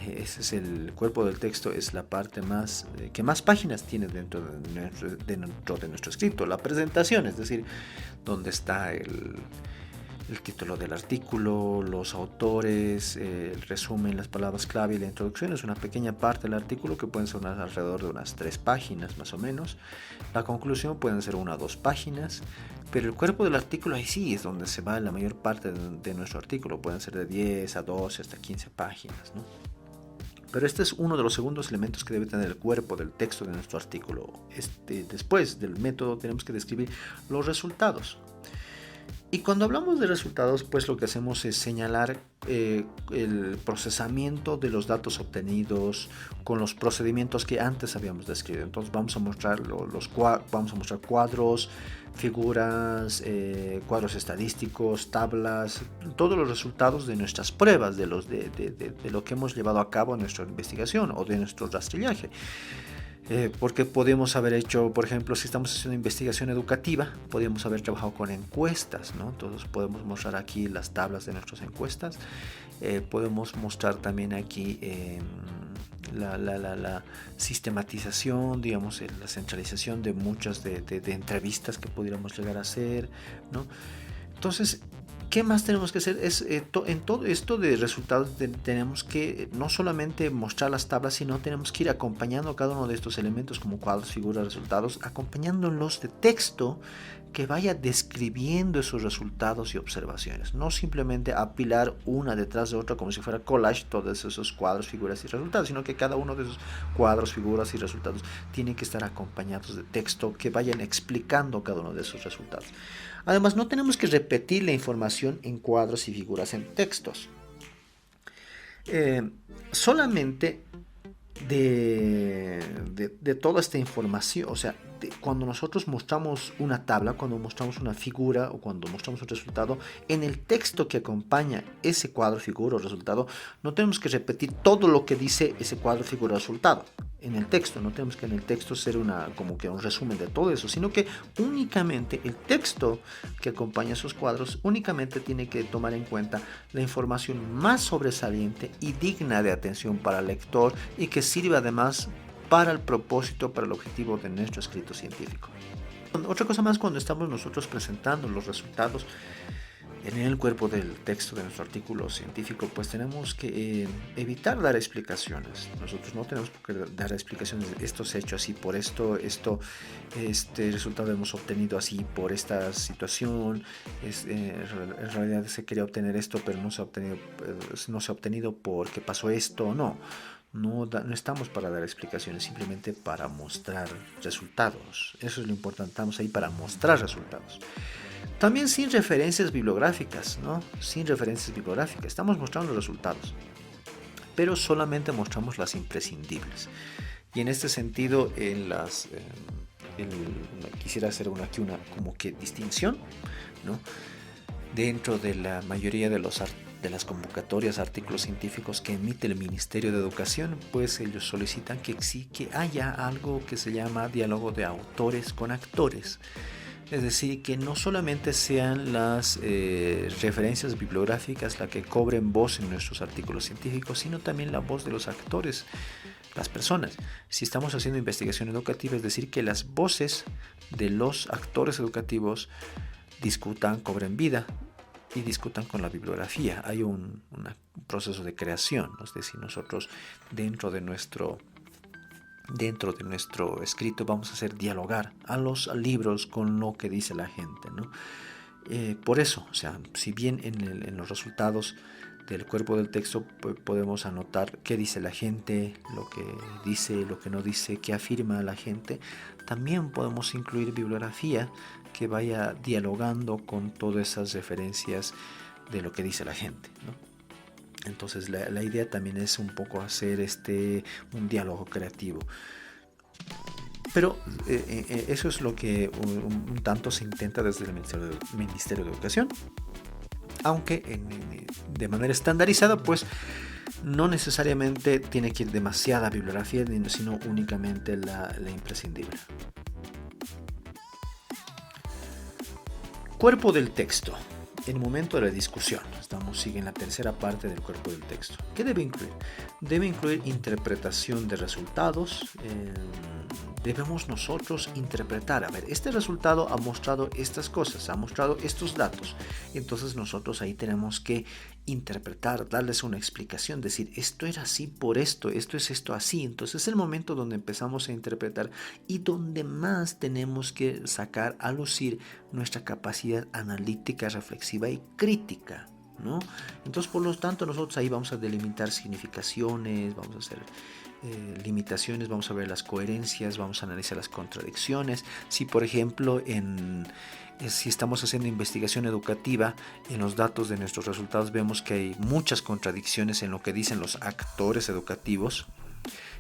Ese es el cuerpo del texto, es la parte más que más páginas tiene dentro de nuestro escrito. La presentación, es decir, donde está el título del artículo, los autores, el resumen, las palabras clave y la introducción. Es una pequeña parte del artículo que pueden ser alrededor de unas 3 páginas más o menos. La conclusión pueden ser 1 o 2 páginas, pero el cuerpo del artículo ahí sí es donde se va la mayor parte de nuestro artículo. Pueden ser de 10 a 12 hasta 15 páginas, ¿no? Pero este es uno de los segundos elementos que debe tener el cuerpo del texto de nuestro artículo. Después del método tenemos que describir los resultados. Y cuando hablamos de resultados, pues lo que hacemos es señalar el procesamiento de los datos obtenidos con los procedimientos que antes habíamos descrito. Entonces vamos a mostrar cuadros, figuras, cuadros estadísticos, tablas, todos los resultados de nuestras pruebas, de lo que hemos llevado a cabo en nuestra investigación o de nuestro rastrillaje. Porque podemos haber hecho, por ejemplo, si estamos haciendo investigación educativa, podemos haber trabajado con encuestas, ¿no? Entonces podemos mostrar aquí las tablas de nuestras encuestas. Podemos mostrar también aquí la sistematización, digamos, la centralización de muchas de entrevistas que pudiéramos llegar a hacer, ¿no? Entonces, ¿qué más tenemos que hacer? En todo esto de resultados tenemos que no solamente mostrar las tablas, sino tenemos que ir acompañando cada uno de estos elementos como cuadros, figuras, resultados, acompañándolos de texto que vaya describiendo esos resultados y observaciones. No simplemente apilar una detrás de otra como si fuera collage todos esos cuadros, figuras y resultados, sino que cada uno de esos cuadros, figuras y resultados tiene que estar acompañados de texto que vayan explicando cada uno de esos resultados. Además, no tenemos que repetir la información en cuadros y figuras en textos. Solamente de toda esta información, o sea, cuando nosotros mostramos una tabla, cuando mostramos una figura o cuando mostramos un resultado, en el texto que acompaña ese cuadro, figura o resultado, no tenemos que repetir todo lo que dice ese cuadro, figura o resultado. En el texto, no tenemos que en el texto ser como que un resumen de todo eso, sino que únicamente el texto que acompaña esos cuadros únicamente tiene que tomar en cuenta la información más sobresaliente y digna de atención para el lector y que sirva además para el propósito, para el objetivo de nuestro escrito científico. Otra cosa más, cuando estamos nosotros presentando los resultados en el cuerpo del texto de nuestro artículo científico, pues tenemos que evitar dar explicaciones. Nosotros no tenemos que dar explicaciones de esto se ha hecho así por esto, este resultado hemos obtenido así por esta situación, en realidad se quería obtener esto, pero no se ha obtenido porque pasó esto. No estamos para dar explicaciones, simplemente para mostrar resultados. Eso es lo importante, estamos ahí para mostrar resultados. También sin referencias bibliográficas, ¿no? Sin referencias bibliográficas. Estamos mostrando resultados, pero solamente mostramos las imprescindibles. Y en este sentido, quisiera hacer aquí una como que distinción, ¿no? Dentro de la mayoría de los de las convocatorias a artículos científicos que emite el Ministerio de Educación, pues ellos solicitan que haya algo que se llama diálogo de autores con actores. Es decir, que no solamente sean las referencias bibliográficas las que cobren voz en nuestros artículos científicos, sino también la voz de los actores, las personas. Si estamos haciendo investigación educativa, es decir, que las voces de los actores educativos discutan, cobren vida y discutan con la bibliografía. Hay un proceso de creación, ¿no? Es decir, nosotros dentro de nuestro escrito vamos a hacer dialogar a los libros con lo que dice la gente, ¿no? Por eso, o sea, si bien en los resultados del cuerpo del texto podemos anotar qué dice la gente, lo que dice, lo que no dice, qué afirma la gente, también podemos incluir bibliografía que vaya dialogando con todas esas referencias de lo que dice la gente, ¿no? Entonces la idea también es un poco hacer un diálogo creativo. Pero eso es lo que un tanto se intenta desde el Ministerio de Educación, aunque de manera estandarizada, pues no necesariamente tiene que ir demasiada bibliografía, sino únicamente la imprescindible. Cuerpo del texto. En el momento de la discusión, sigue en la tercera parte del cuerpo del texto. ¿Qué debe incluir? Debe incluir interpretación de resultados. Debemos nosotros interpretar, a ver, este resultado ha mostrado estas cosas, ha mostrado estos datos. Entonces nosotros ahí tenemos que interpretar, darles una explicación, decir, esto era así por esto es esto así. Entonces es el momento donde empezamos a interpretar y donde más tenemos que sacar a lucir nuestra capacidad analítica, reflexiva y crítica, ¿no? Entonces, por lo tanto, nosotros ahí vamos a delimitar significaciones, vamos a hacer limitaciones, vamos a ver las coherencias, vamos a analizar las contradicciones. Si, por ejemplo, si estamos haciendo investigación educativa, en los datos de nuestros resultados vemos que hay muchas contradicciones en lo que dicen los actores educativos,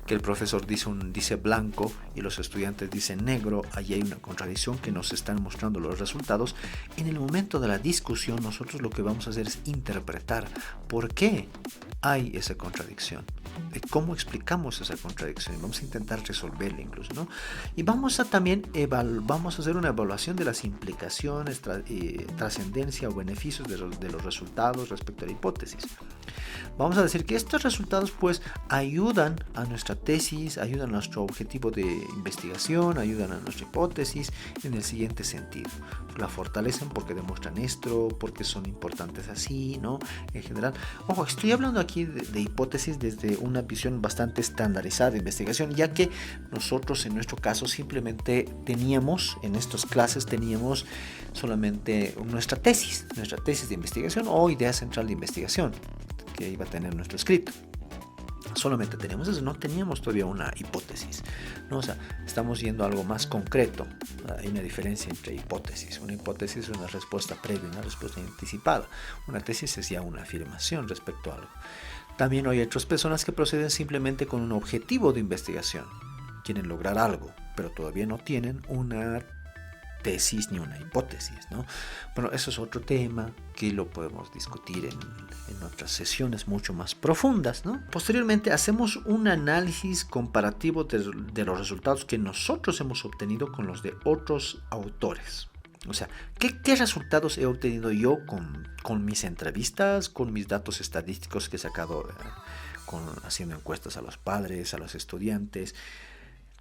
que el profesor dice blanco y los estudiantes dicen negro. Allí hay una contradicción que nos están mostrando los resultados. En el momento de la discusión, nosotros lo que vamos a hacer es interpretar por qué hay esa contradicción, cómo explicamos esa contradicción. Vamos a intentar resolverla incluso, ¿no? Y vamos a también vamos a hacer una evaluación de las implicaciones, trascendencia o beneficios de los resultados respecto a la hipótesis. Vamos a decir que estos resultados pues ayudan a nuestra tesis, ayudan a nuestro objetivo de investigación, ayudan a nuestra hipótesis en el siguiente sentido. La fortalecen porque demuestran esto, porque son importantes así, ¿no? En general, ojo, estoy hablando aquí de hipótesis desde una visión bastante estandarizada de investigación, ya que nosotros en nuestro caso simplemente en estas clases teníamos solamente nuestra tesis de investigación o idea central de investigación que iba a tener nuestro escrito. Solamente tenemos eso, no teníamos todavía una hipótesis, ¿no? O sea, estamos yendo a algo más concreto. Hay una diferencia entre hipótesis. Una hipótesis es una respuesta previa, una respuesta anticipada. Una tesis es ya una afirmación respecto a algo. También hay otras personas que proceden simplemente con un objetivo de investigación. Quieren lograr algo, pero todavía no tienen una tesis ni una hipótesis, ¿no? Bueno, eso es otro tema que lo podemos discutir en otras sesiones mucho más profundas, ¿no? Posteriormente hacemos un análisis comparativo de los resultados que nosotros hemos obtenido con los de otros autores. O sea, ¿qué resultados he obtenido yo con mis entrevistas, con mis datos estadísticos que he sacado haciendo encuestas a los padres, a los estudiantes?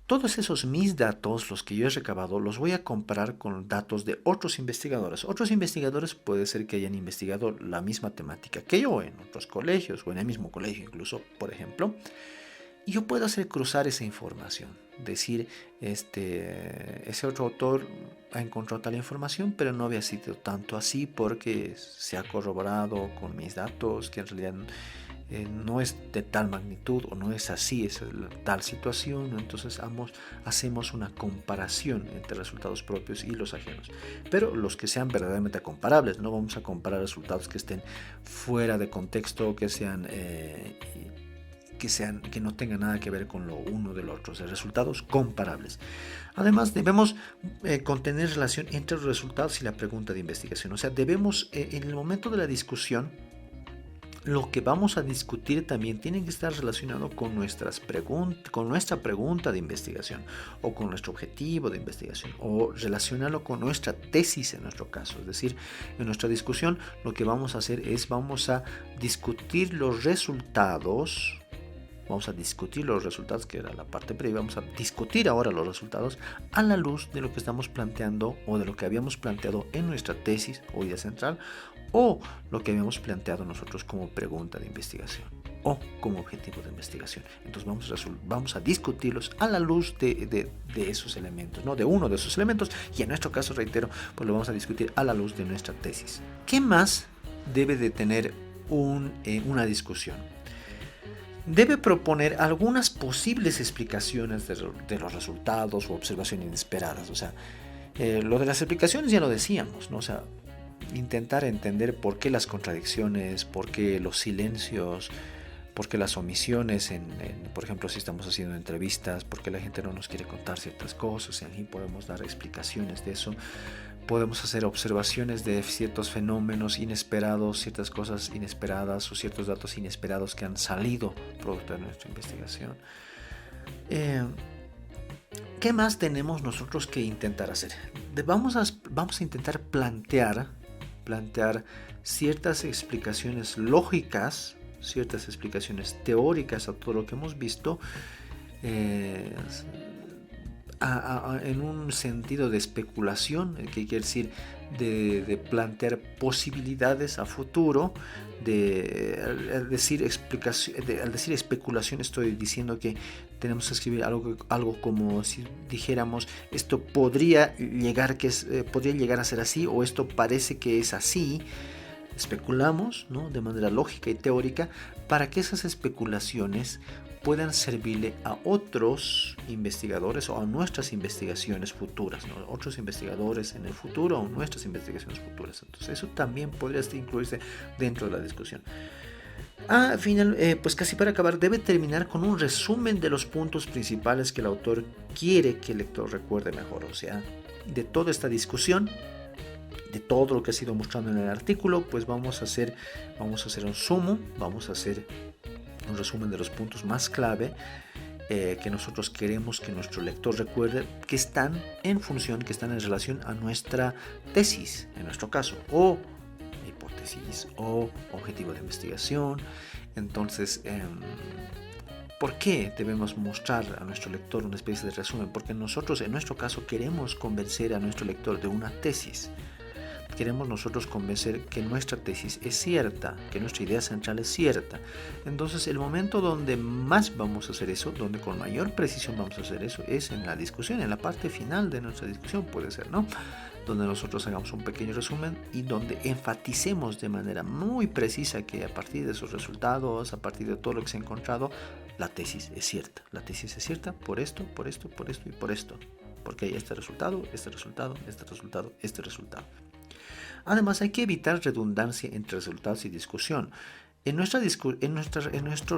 Todos esos mis datos, los que yo he recabado, los voy a comparar con datos de otros investigadores. Otros investigadores puede ser que hayan investigado la misma temática que yo en otros colegios o en el mismo colegio incluso, por ejemplo. Y yo puedo hacer cruzar esa información. Decir, ese otro autor ha encontrado tal información, pero no había sido tanto así porque se ha corroborado con mis datos que en realidad no es de tal magnitud o no es así, es tal situación, ¿no? Entonces hacemos una comparación entre resultados propios y los ajenos, pero los que sean verdaderamente comparables. No vamos a comparar resultados que estén fuera de contexto, que no tengan nada que ver con lo uno del otro, o sea, resultados comparables. Además, debemos contener relación entre los resultados y la pregunta de investigación. O sea, debemos en el momento de la discusión lo que vamos a discutir también tiene que estar relacionado con con nuestra pregunta de investigación o con nuestro objetivo de investigación o relacionarlo con nuestra tesis en nuestro caso. Es decir, en nuestra discusión lo que vamos a hacer es vamos a discutir los resultados. Vamos a discutir los resultados, que era la parte previa. Vamos a discutir ahora los resultados a la luz de lo que estamos planteando o de lo que habíamos planteado en nuestra tesis o idea central, o lo que habíamos planteado nosotros como pregunta de investigación o como objetivo de investigación. Entonces vamos a discutirlos a la luz de esos elementos, ¿no? De uno de esos elementos, y en nuestro caso, reitero, pues lo vamos a discutir a la luz de nuestra tesis. ¿Qué más debe de tener una discusión? Debe proponer algunas posibles explicaciones de los resultados o observaciones inesperadas. O sea, lo de las explicaciones ya lo decíamos, ¿no? O sea, intentar entender por qué las contradicciones, por qué los silencios, por qué las omisiones, por ejemplo, si estamos haciendo entrevistas, por qué la gente no nos quiere contar ciertas cosas, y aquí podemos dar explicaciones de eso. Podemos hacer observaciones de ciertos fenómenos inesperados, ciertas cosas inesperadas o ciertos datos inesperados que han salido producto de nuestra investigación. ¿Qué más tenemos nosotros que intentar hacer? Vamos a intentar plantear ciertas explicaciones lógicas, ciertas explicaciones teóricas a todo lo que hemos visto, en un sentido de especulación, que quiere decir de plantear posibilidades a futuro. Al decir especulación estoy diciendo que tenemos que escribir algo como si dijéramos esto podría llegar a ser así, o esto parece que es así. Especulamos, ¿no?, de manera lógica y teórica, para que esas especulaciones puedan servirle a otros investigadores o a nuestras investigaciones futuras, ¿no? Otros investigadores en el futuro o nuestras investigaciones futuras. Entonces eso también podría incluirse dentro de la discusión. Al final, pues casi para acabar, debe terminar con un resumen de los puntos principales que el autor quiere que el lector recuerde mejor. O sea, de toda esta discusión, de todo lo que ha sido mostrando en el artículo, pues vamos a hacer un sumo, vamos a hacer un resumen de los puntos más clave que nosotros queremos que nuestro lector recuerde, que están en relación a nuestra tesis, en nuestro caso, o hipótesis o objetivo de investigación. Entonces, ¿por qué debemos mostrar a nuestro lector una especie de resumen? Porque nosotros, en nuestro caso, queremos convencer a nuestro lector de una tesis. Queremos nosotros convencer que nuestra tesis es cierta, que nuestra idea central es cierta. Entonces, el momento donde más vamos a hacer eso, donde con mayor precisión vamos a hacer eso, es en la discusión, en la parte final de nuestra discusión, puede ser, ¿no? Donde nosotros hagamos un pequeño resumen y donde enfaticemos de manera muy precisa que a partir de esos resultados, a partir de todo lo que se ha encontrado, la tesis es cierta. La tesis es cierta por esto, por esto, por esto y por esto. Porque hay este resultado, este resultado, este resultado, este resultado. Además, hay que evitar redundancia entre resultados y discusión. En nuestros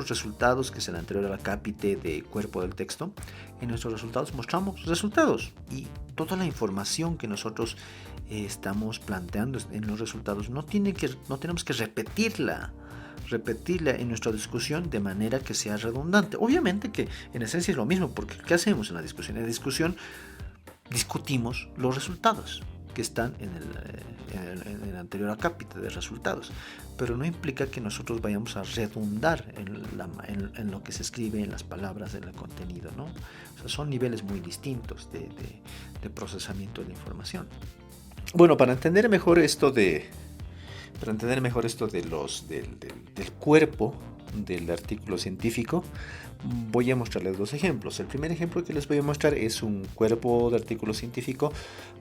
resultados, que es el anterior al acápite de cuerpo del texto, en nuestros resultados mostramos resultados, y toda la información que nosotros estamos planteando en los resultados no tenemos que repetirla en nuestra discusión de manera que sea redundante. Obviamente que en esencia es lo mismo, porque ¿qué hacemos en la discusión? En la discusión discutimos los resultados que están en el anterior acápite de resultados, pero no implica que nosotros vayamos a redundar en lo que se escribe, en las palabras, en el contenido, ¿no? O sea, son niveles muy distintos de procesamiento de la información. Bueno, para entender mejor esto del cuerpo del artículo científico, voy a mostrarles dos ejemplos. El primer ejemplo que les voy a mostrar es un cuerpo de artículo científico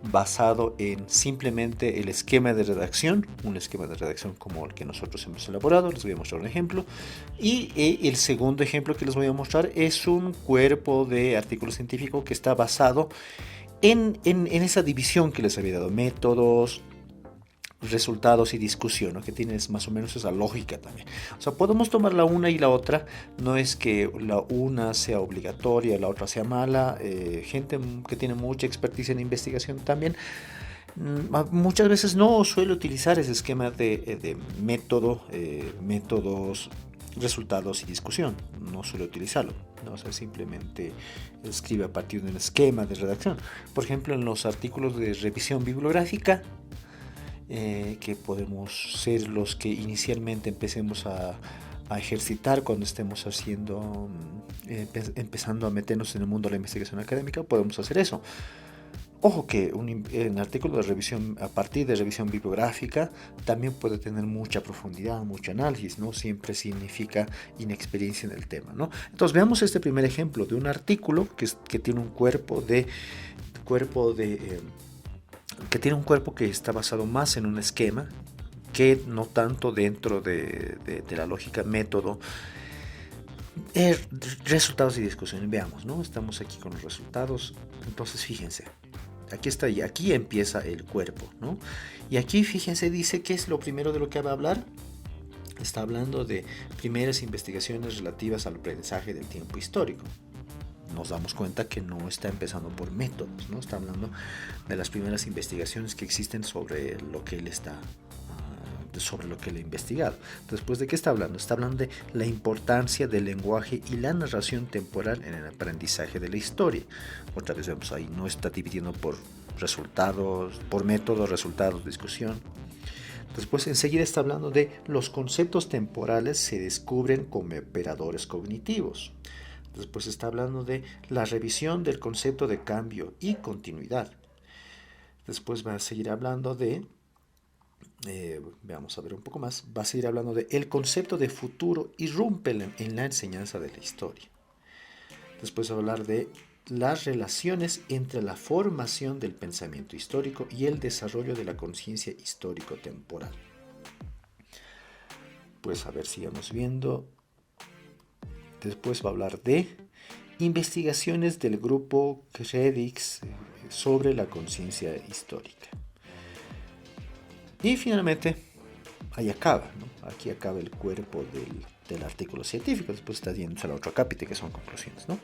basado en simplemente el esquema de redacción, un esquema de redacción como el que nosotros hemos elaborado. Les voy a mostrar un ejemplo. Y el segundo ejemplo que les voy a mostrar es un cuerpo de artículo científico que está basado en esa división que les había dado: métodos, resultados y discusión, ¿no? Que tienes más o menos esa lógica también. O sea, podemos tomar la una y la otra, no es que la una sea obligatoria, la otra sea mala. Gente que tiene mucha experticia en investigación también Muchas veces no suelo utilizar ese esquema de método, métodos, resultados y discusión. No suelo utilizarlo. ¿No? O sea, simplemente escribe a partir de un esquema de redacción. Por ejemplo, en los artículos de revisión bibliográfica, que podemos ser los que inicialmente empecemos a ejercitar cuando estemos haciendo, empezando a meternos en el mundo de la investigación académica, podemos hacer eso. Ojo que un artículo de revisión, a partir de revisión bibliográfica, también puede tener mucha profundidad, mucho análisis, no siempre significa inexperiencia en el tema, ¿no? Entonces veamos este primer ejemplo de un artículo que tiene un cuerpo que está basado más en un esquema que no tanto dentro de la lógica método. Resultados y discusiones, veamos, ¿no? Estamos aquí con los resultados, entonces fíjense. Aquí está, y aquí empieza el cuerpo, ¿no? Y aquí, fíjense, dice que es lo primero de lo que va a hablar. Está hablando de primeras investigaciones relativas al aprendizaje del tiempo histórico. Nos damos cuenta que no está empezando por métodos, ¿no? Está hablando de las primeras investigaciones que existen sobre lo que él ha investigado. Después, ¿de qué está hablando? Está hablando de la importancia del lenguaje y la narración temporal en el aprendizaje de la historia. Otra vez vemos ahí, no está dividiendo por resultados, por métodos, resultados, discusión. Después, enseguida está hablando de los conceptos temporales se descubren como operadores cognitivos. Después está hablando de la revisión del concepto de cambio y continuidad. Después va a seguir hablando de veamos a ver un poco más, va a seguir hablando de el concepto de futuro irrumpe en la enseñanza de la historia. Después va a hablar de las relaciones entre la formación del pensamiento histórico y el desarrollo de la conciencia histórico-temporal. Pues a ver, sigamos viendo. Después va a hablar de investigaciones del grupo Credix sobre la conciencia histórica. Y finalmente, ahí acaba, ¿no? Aquí acaba el cuerpo del artículo científico. Después está yendo a la otra cápita, que son conclusiones, ¿no?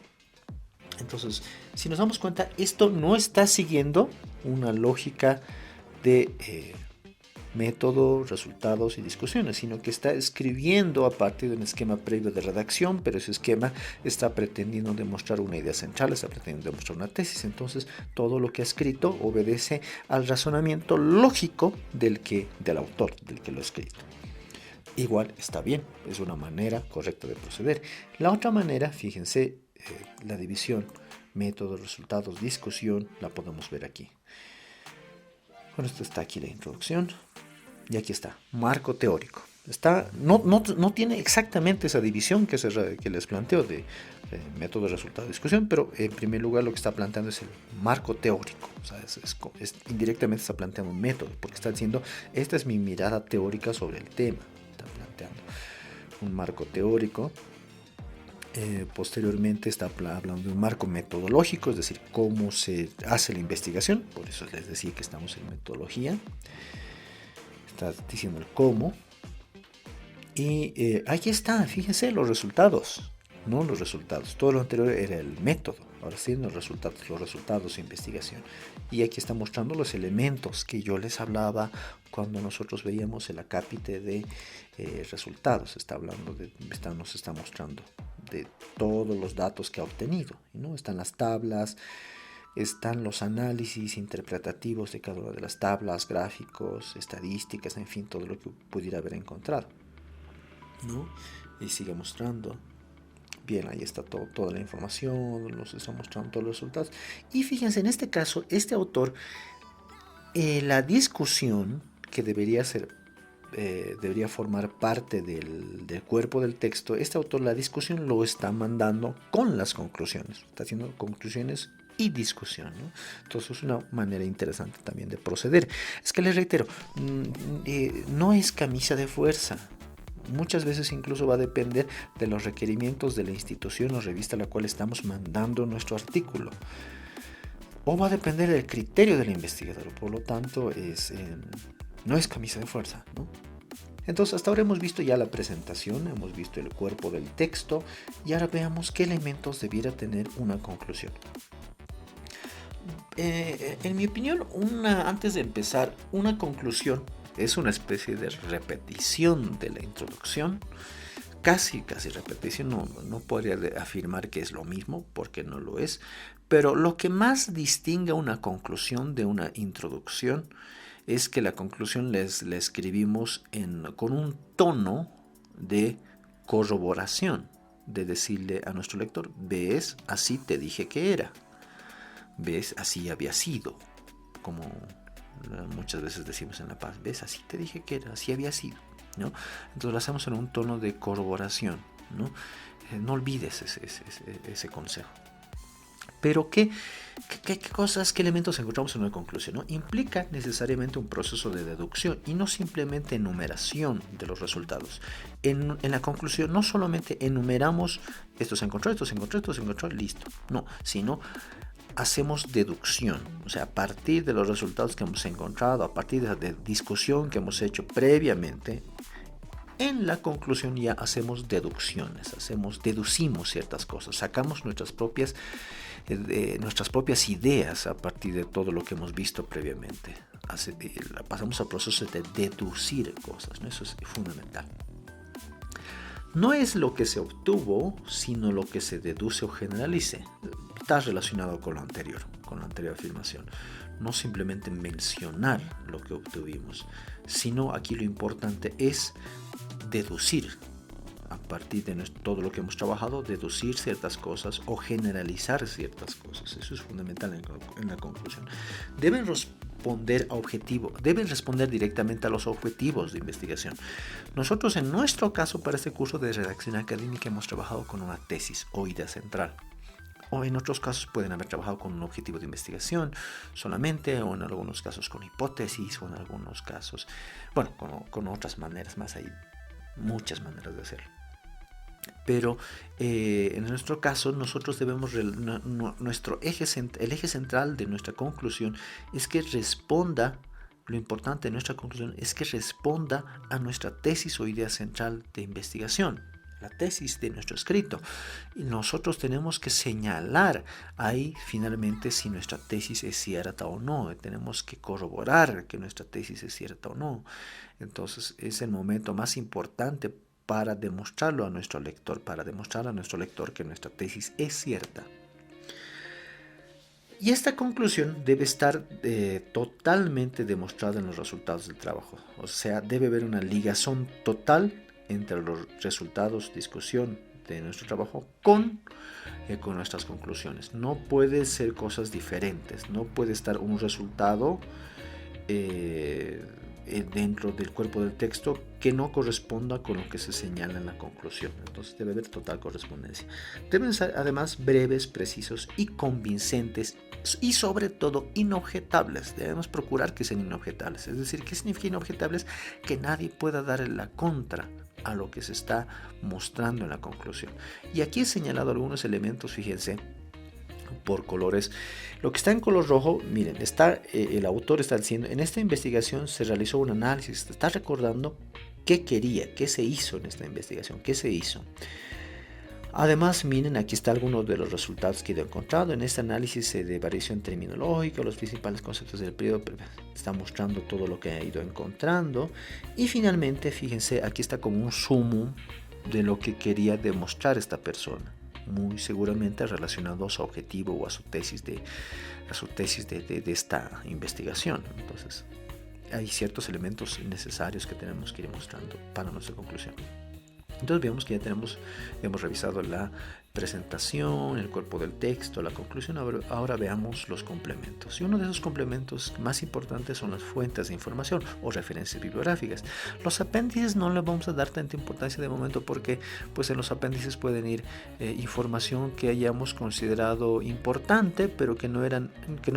Entonces, si nos damos cuenta, esto no está siguiendo una lógica de método, resultados y discusiones, sino que está escribiendo a partir de un esquema previo de redacción, pero ese esquema está pretendiendo demostrar una idea central, está pretendiendo demostrar una tesis. Entonces, todo lo que ha escrito obedece al razonamiento lógico del autor, del que lo ha escrito. Igual está bien, es una manera correcta de proceder. La otra manera, fíjense, la división, método, resultados, discusión, la podemos ver aquí. Bueno, esto está aquí la introducción. Y aquí está, marco teórico. No tiene exactamente esa división que les planteo de método, resultado, discusión, pero en primer lugar lo que está planteando es el marco teórico. O sea, indirectamente está planteando un método, porque está diciendo, esta es mi mirada teórica sobre el tema. Está planteando un marco teórico. Posteriormente está hablando de un marco metodológico, es decir, cómo se hace la investigación. Por eso les decía que estamos en metodología. Está diciendo el cómo. Y aquí está, fíjense los resultados. No los resultados. Todo lo anterior era el método. Ahora sí, los resultados de investigación. Y aquí está mostrando los elementos que yo les hablaba cuando nosotros veíamos el acápite de resultados. Nos está mostrando de todos los datos que ha obtenido, ¿no? Están las tablas, están los análisis interpretativos de cada una de las tablas, gráficos, estadísticas, en fin, todo lo que pudiera haber encontrado, ¿no? Y sigue mostrando. Bien, ahí está toda la información, nos está mostrando todos los resultados. Y fíjense, en este caso, este autor, la discusión que debería formar parte del cuerpo del texto, este autor la discusión lo está mandando con las conclusiones, está haciendo conclusiones y discusión, ¿no? Entonces es una manera interesante también de proceder. Es que les reitero, no es camisa de fuerza. Muchas veces incluso va a depender de los requerimientos de la institución o revista a la cual estamos mandando nuestro artículo. O va a depender del criterio del investigador. Por lo tanto, no es camisa de fuerza, ¿no? Entonces, hasta ahora hemos visto ya la presentación, hemos visto el cuerpo del texto y ahora veamos qué elementos debiera tener una conclusión. En mi opinión, antes de empezar, una conclusión es una especie de repetición de la introducción, casi repetición, no podría afirmar que es lo mismo, porque no lo es, pero lo que más distingue una conclusión de una introducción es que la conclusión la escribimos con un tono de corroboración, de decirle a nuestro lector, ves, así te dije que era. ¿Ves? Así había sido, como muchas veces decimos en La Paz, ¿ves? Así te dije que era, así había sido, ¿no? Entonces lo hacemos en un tono de corroboración, ¿no? No olvides ese consejo. Pero ¿qué cosas, qué elementos encontramos en una conclusión? ¿No? Implica necesariamente un proceso de deducción y no simplemente enumeración de los resultados. En la conclusión no solamente enumeramos esto se encontró, listo, no, sino hacemos deducción, o sea, a partir de los resultados que hemos encontrado, a partir de la discusión que hemos hecho previamente, en la conclusión ya hacemos deducciones, deducimos ciertas cosas, sacamos nuestras propias ideas a partir de todo lo que hemos visto previamente. Pasamos al proceso de deducir cosas, ¿no? Eso es fundamental. No es lo que se obtuvo, sino lo que se deduce o generalice. Está relacionado con la anterior afirmación. No simplemente mencionar lo que obtuvimos, sino aquí lo importante es deducir. A partir de todo lo que hemos trabajado, deducir ciertas cosas o generalizar ciertas cosas. Eso es fundamental en la conclusión. Deben responder directamente a los objetivos de investigación. Nosotros en nuestro caso para este curso de redacción académica hemos trabajado con una tesis o idea central. O en otros casos pueden haber trabajado con un objetivo de investigación solamente, o en algunos casos con hipótesis, o en algunos casos, bueno, con otras maneras más. Hay muchas maneras de hacerlo. Pero en nuestro caso nosotros debemos, el eje central de nuestra conclusión es que responda, lo importante de nuestra conclusión es que responda a nuestra tesis o idea central de investigación, la tesis de nuestro escrito. Y nosotros tenemos que señalar ahí finalmente si nuestra tesis es cierta o no, tenemos que corroborar que nuestra tesis es cierta o no. Entonces es el momento más importante para demostrarlo a nuestro lector, que nuestra tesis es cierta. Y esta conclusión debe estar totalmente demostrada en los resultados del trabajo. O sea, debe haber una ligación total entre los resultados, discusión de nuestro trabajo con nuestras conclusiones. No puede ser cosas diferentes. No puede estar un resultado dentro del cuerpo del texto que no corresponda con lo que se señala en la conclusión. Entonces debe haber total correspondencia. Deben ser además breves, precisos y convincentes y sobre todo inobjetables. Debemos procurar que sean inobjetables. Es decir, ¿qué significa inobjetables? Que nadie pueda darle la contra a lo que se está mostrando en la conclusión. Y aquí he señalado algunos elementos, fíjense, por colores. Lo que está en color rojo, miren, el autor está diciendo, en esta investigación se realizó un análisis, está recordando qué quería, qué se hizo en esta investigación, qué se hizo. Además, miren, aquí está algunos de los resultados que he encontrado. En este análisis de variación terminológica, los principales conceptos del periodo, está mostrando todo lo que ha ido encontrando. Y finalmente, fíjense, aquí está como un sumo de lo que quería demostrar esta persona, muy seguramente relacionado a su objetivo o a su tesis de esta investigación. Entonces, hay ciertos elementos necesarios que tenemos que ir mostrando para nuestra conclusión. Entonces vemos que ya hemos revisado la presentación, el cuerpo del texto, la conclusión. Ahora veamos los complementos. Y uno de esos complementos más importantes son las fuentes de información o referencias bibliográficas. Los apéndices no le vamos a dar tanta importancia de momento porque pues en los apéndices pueden ir información que hayamos considerado importante, pero que no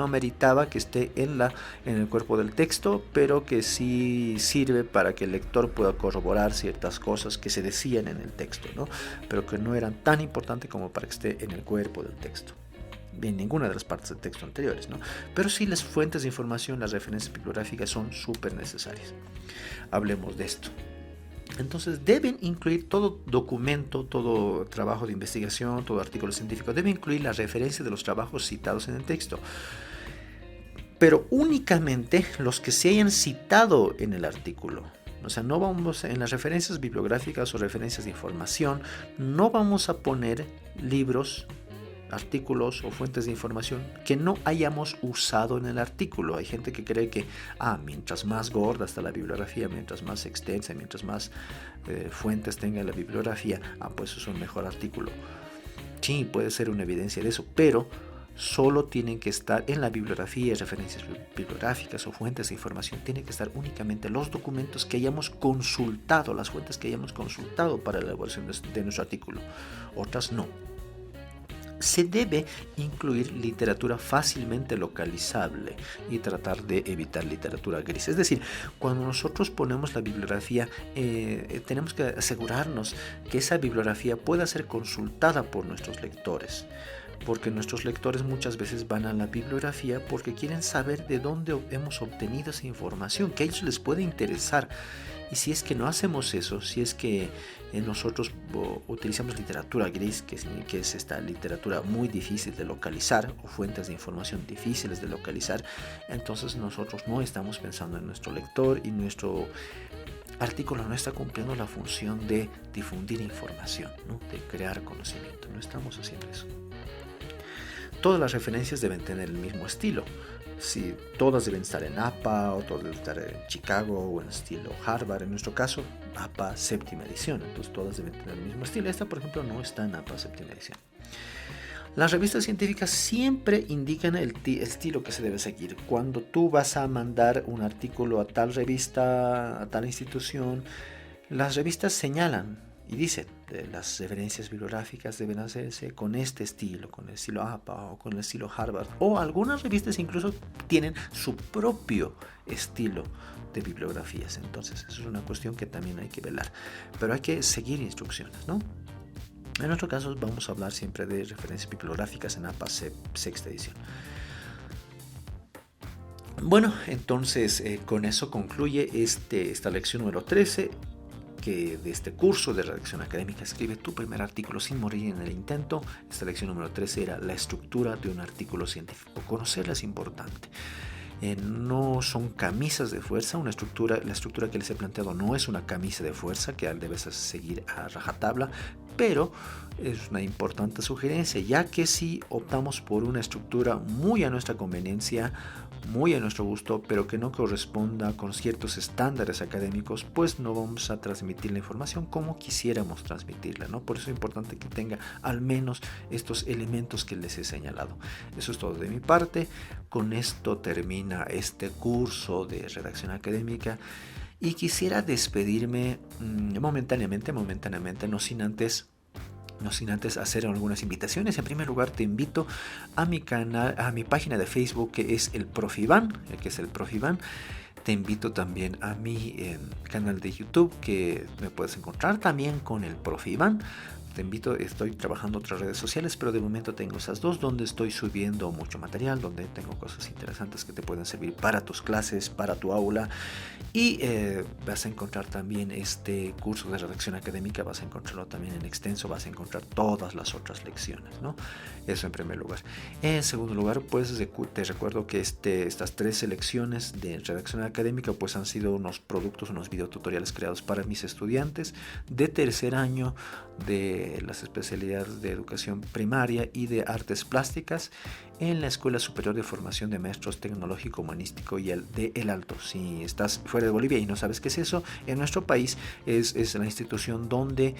ameritaba que esté en el cuerpo del texto, pero que sí sirve para que el lector pueda corroborar ciertas cosas que se decían en el texto, ¿no? Pero que no eran tan importantes como para que esté en el cuerpo del texto, en ninguna de las partes del texto anteriores, ¿no? Pero sí, las fuentes de información, las referencias bibliográficas son súper necesarias. Hablemos de esto. Entonces deben incluir todo documento, todo trabajo de investigación, todo artículo científico, debe incluir la referencia de los trabajos citados en el texto. pero únicamente los que se hayan citado en el artículo. O sea, no vamos en las referencias bibliográficas o referencias de información, no vamos a poner libros, artículos o fuentes de información que no hayamos usado en el artículo. Hay gente que cree que mientras más gorda está la bibliografía, mientras más extensa, mientras más fuentes tenga la bibliografía, pues es un mejor artículo. Sí, puede ser una evidencia de eso, pero solo tienen que estar en la bibliografía, referencias bibliográficas o fuentes de información, tienen que estar únicamente los documentos que hayamos consultado, las fuentes que hayamos consultado para la elaboración de nuestro artículo. Otras no. Se debe incluir literatura fácilmente localizable y tratar de evitar literatura gris. Es decir, cuando nosotros ponemos la bibliografía, tenemos que asegurarnos que esa bibliografía pueda ser consultada por nuestros lectores. Porque nuestros lectores muchas veces van a la bibliografía porque quieren saber de dónde hemos obtenido esa información, que a ellos les puede interesar. Y si es que no hacemos eso, si es que nosotros utilizamos literatura gris, que es esta literatura muy difícil de localizar, o fuentes de información difíciles de localizar, entonces nosotros no estamos pensando en nuestro lector y nuestro artículo no está cumpliendo la función de difundir información, ¿no? De crear conocimiento. No estamos haciendo eso. Todas las referencias deben tener el mismo estilo. Si todas deben estar en APA, o todas deben estar en Chicago o en estilo Harvard. En nuestro caso, APA séptima edición. Entonces todas deben tener el mismo estilo. Esta, por ejemplo, no está en APA séptima edición. Las revistas científicas siempre indican el estilo que se debe seguir. Cuando tú vas a mandar un artículo a tal revista, a tal institución, las revistas señalan y dicen, las referencias bibliográficas deben hacerse con este estilo, con el estilo APA o con el estilo Harvard. O algunas revistas incluso tienen su propio estilo de bibliografías. Entonces, eso es una cuestión que también hay que velar. Pero hay que seguir instrucciones, ¿no? En nuestro caso vamos a hablar siempre de referencias bibliográficas en APA sexta edición. Bueno, entonces con eso concluye esta lección número 13. Que de este curso de redacción académica escribe tu primer artículo sin morir en el intento. Esta lección número 13 era la estructura de un artículo científico. Conocerla es importante. No son camisas de fuerza. La estructura que les he planteado no es una camisa de fuerza que debes seguir a rajatabla, pero es una importante sugerencia, ya que si optamos por una estructura muy a nuestra conveniencia, muy a nuestro gusto, pero que no corresponda con ciertos estándares académicos, pues no vamos a transmitir la información como quisiéramos transmitirla, ¿no? Por eso es importante que tenga al menos estos elementos que les he señalado. Eso es todo de mi parte. Con esto termina este curso de redacción académica y quisiera despedirme momentáneamente, no sin antes hacer algunas invitaciones. En primer lugar, te invito a mi canal, a mi página de Facebook, que es el Prof. Iván, Te invito también a mi canal de YouTube, que me puedes encontrar también con el Prof. Iván. Te invito, estoy trabajando otras redes sociales, pero de momento tengo esas dos, donde estoy subiendo mucho material, donde tengo cosas interesantes que te pueden servir para tus clases, para tu aula. Y vas a encontrar también este curso de redacción académica, vas a encontrarlo también en extenso, vas a encontrar todas las otras lecciones, ¿no? Eso en primer lugar. En segundo lugar, pues te recuerdo que estas 13 lecciones de redacción académica pues han sido unos videotutoriales creados para mis estudiantes de tercer año de las especialidades de educación primaria y de artes plásticas en la Escuela Superior de Formación de Maestros Tecnológico, Humanístico y de El Alto. Si estás fuera de Bolivia y no sabes qué es eso, en nuestro país es la institución donde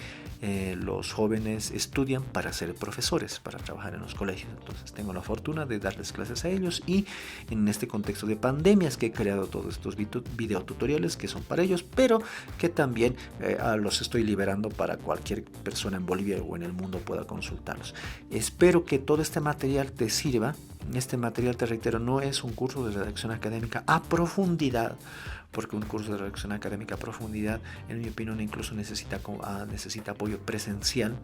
los jóvenes estudian para ser profesores, para trabajar en los colegios. Entonces tengo la fortuna de darles clases a ellos, y en este contexto de pandemias que he creado todos estos videotutoriales que son para ellos, pero que también los estoy liberando para cualquier persona en Bolivia o en el mundo pueda consultarlos. Espero que todo este material te sirva. Este material, te reitero, no es un curso de redacción académica a profundidad, porque un curso de redacción académica a profundidad, en mi opinión, incluso necesita apoyo presencial,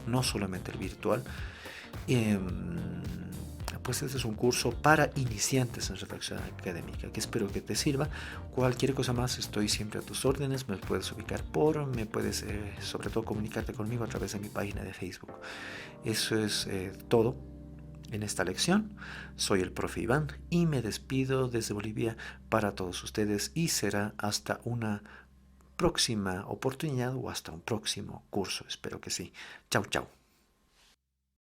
no solamente el virtual. Pues este es un curso para iniciantes en redacción académica, que espero que te sirva. Cualquier cosa más, estoy siempre a tus órdenes. Me puedes ubicar me puedes sobre todo comunicarte conmigo a través de mi página de Facebook. Eso es todo. en esta lección. Soy el profe Iván y me despido desde Bolivia para todos ustedes y será hasta una próxima oportunidad o hasta un próximo curso. Espero que sí. Chau, chau.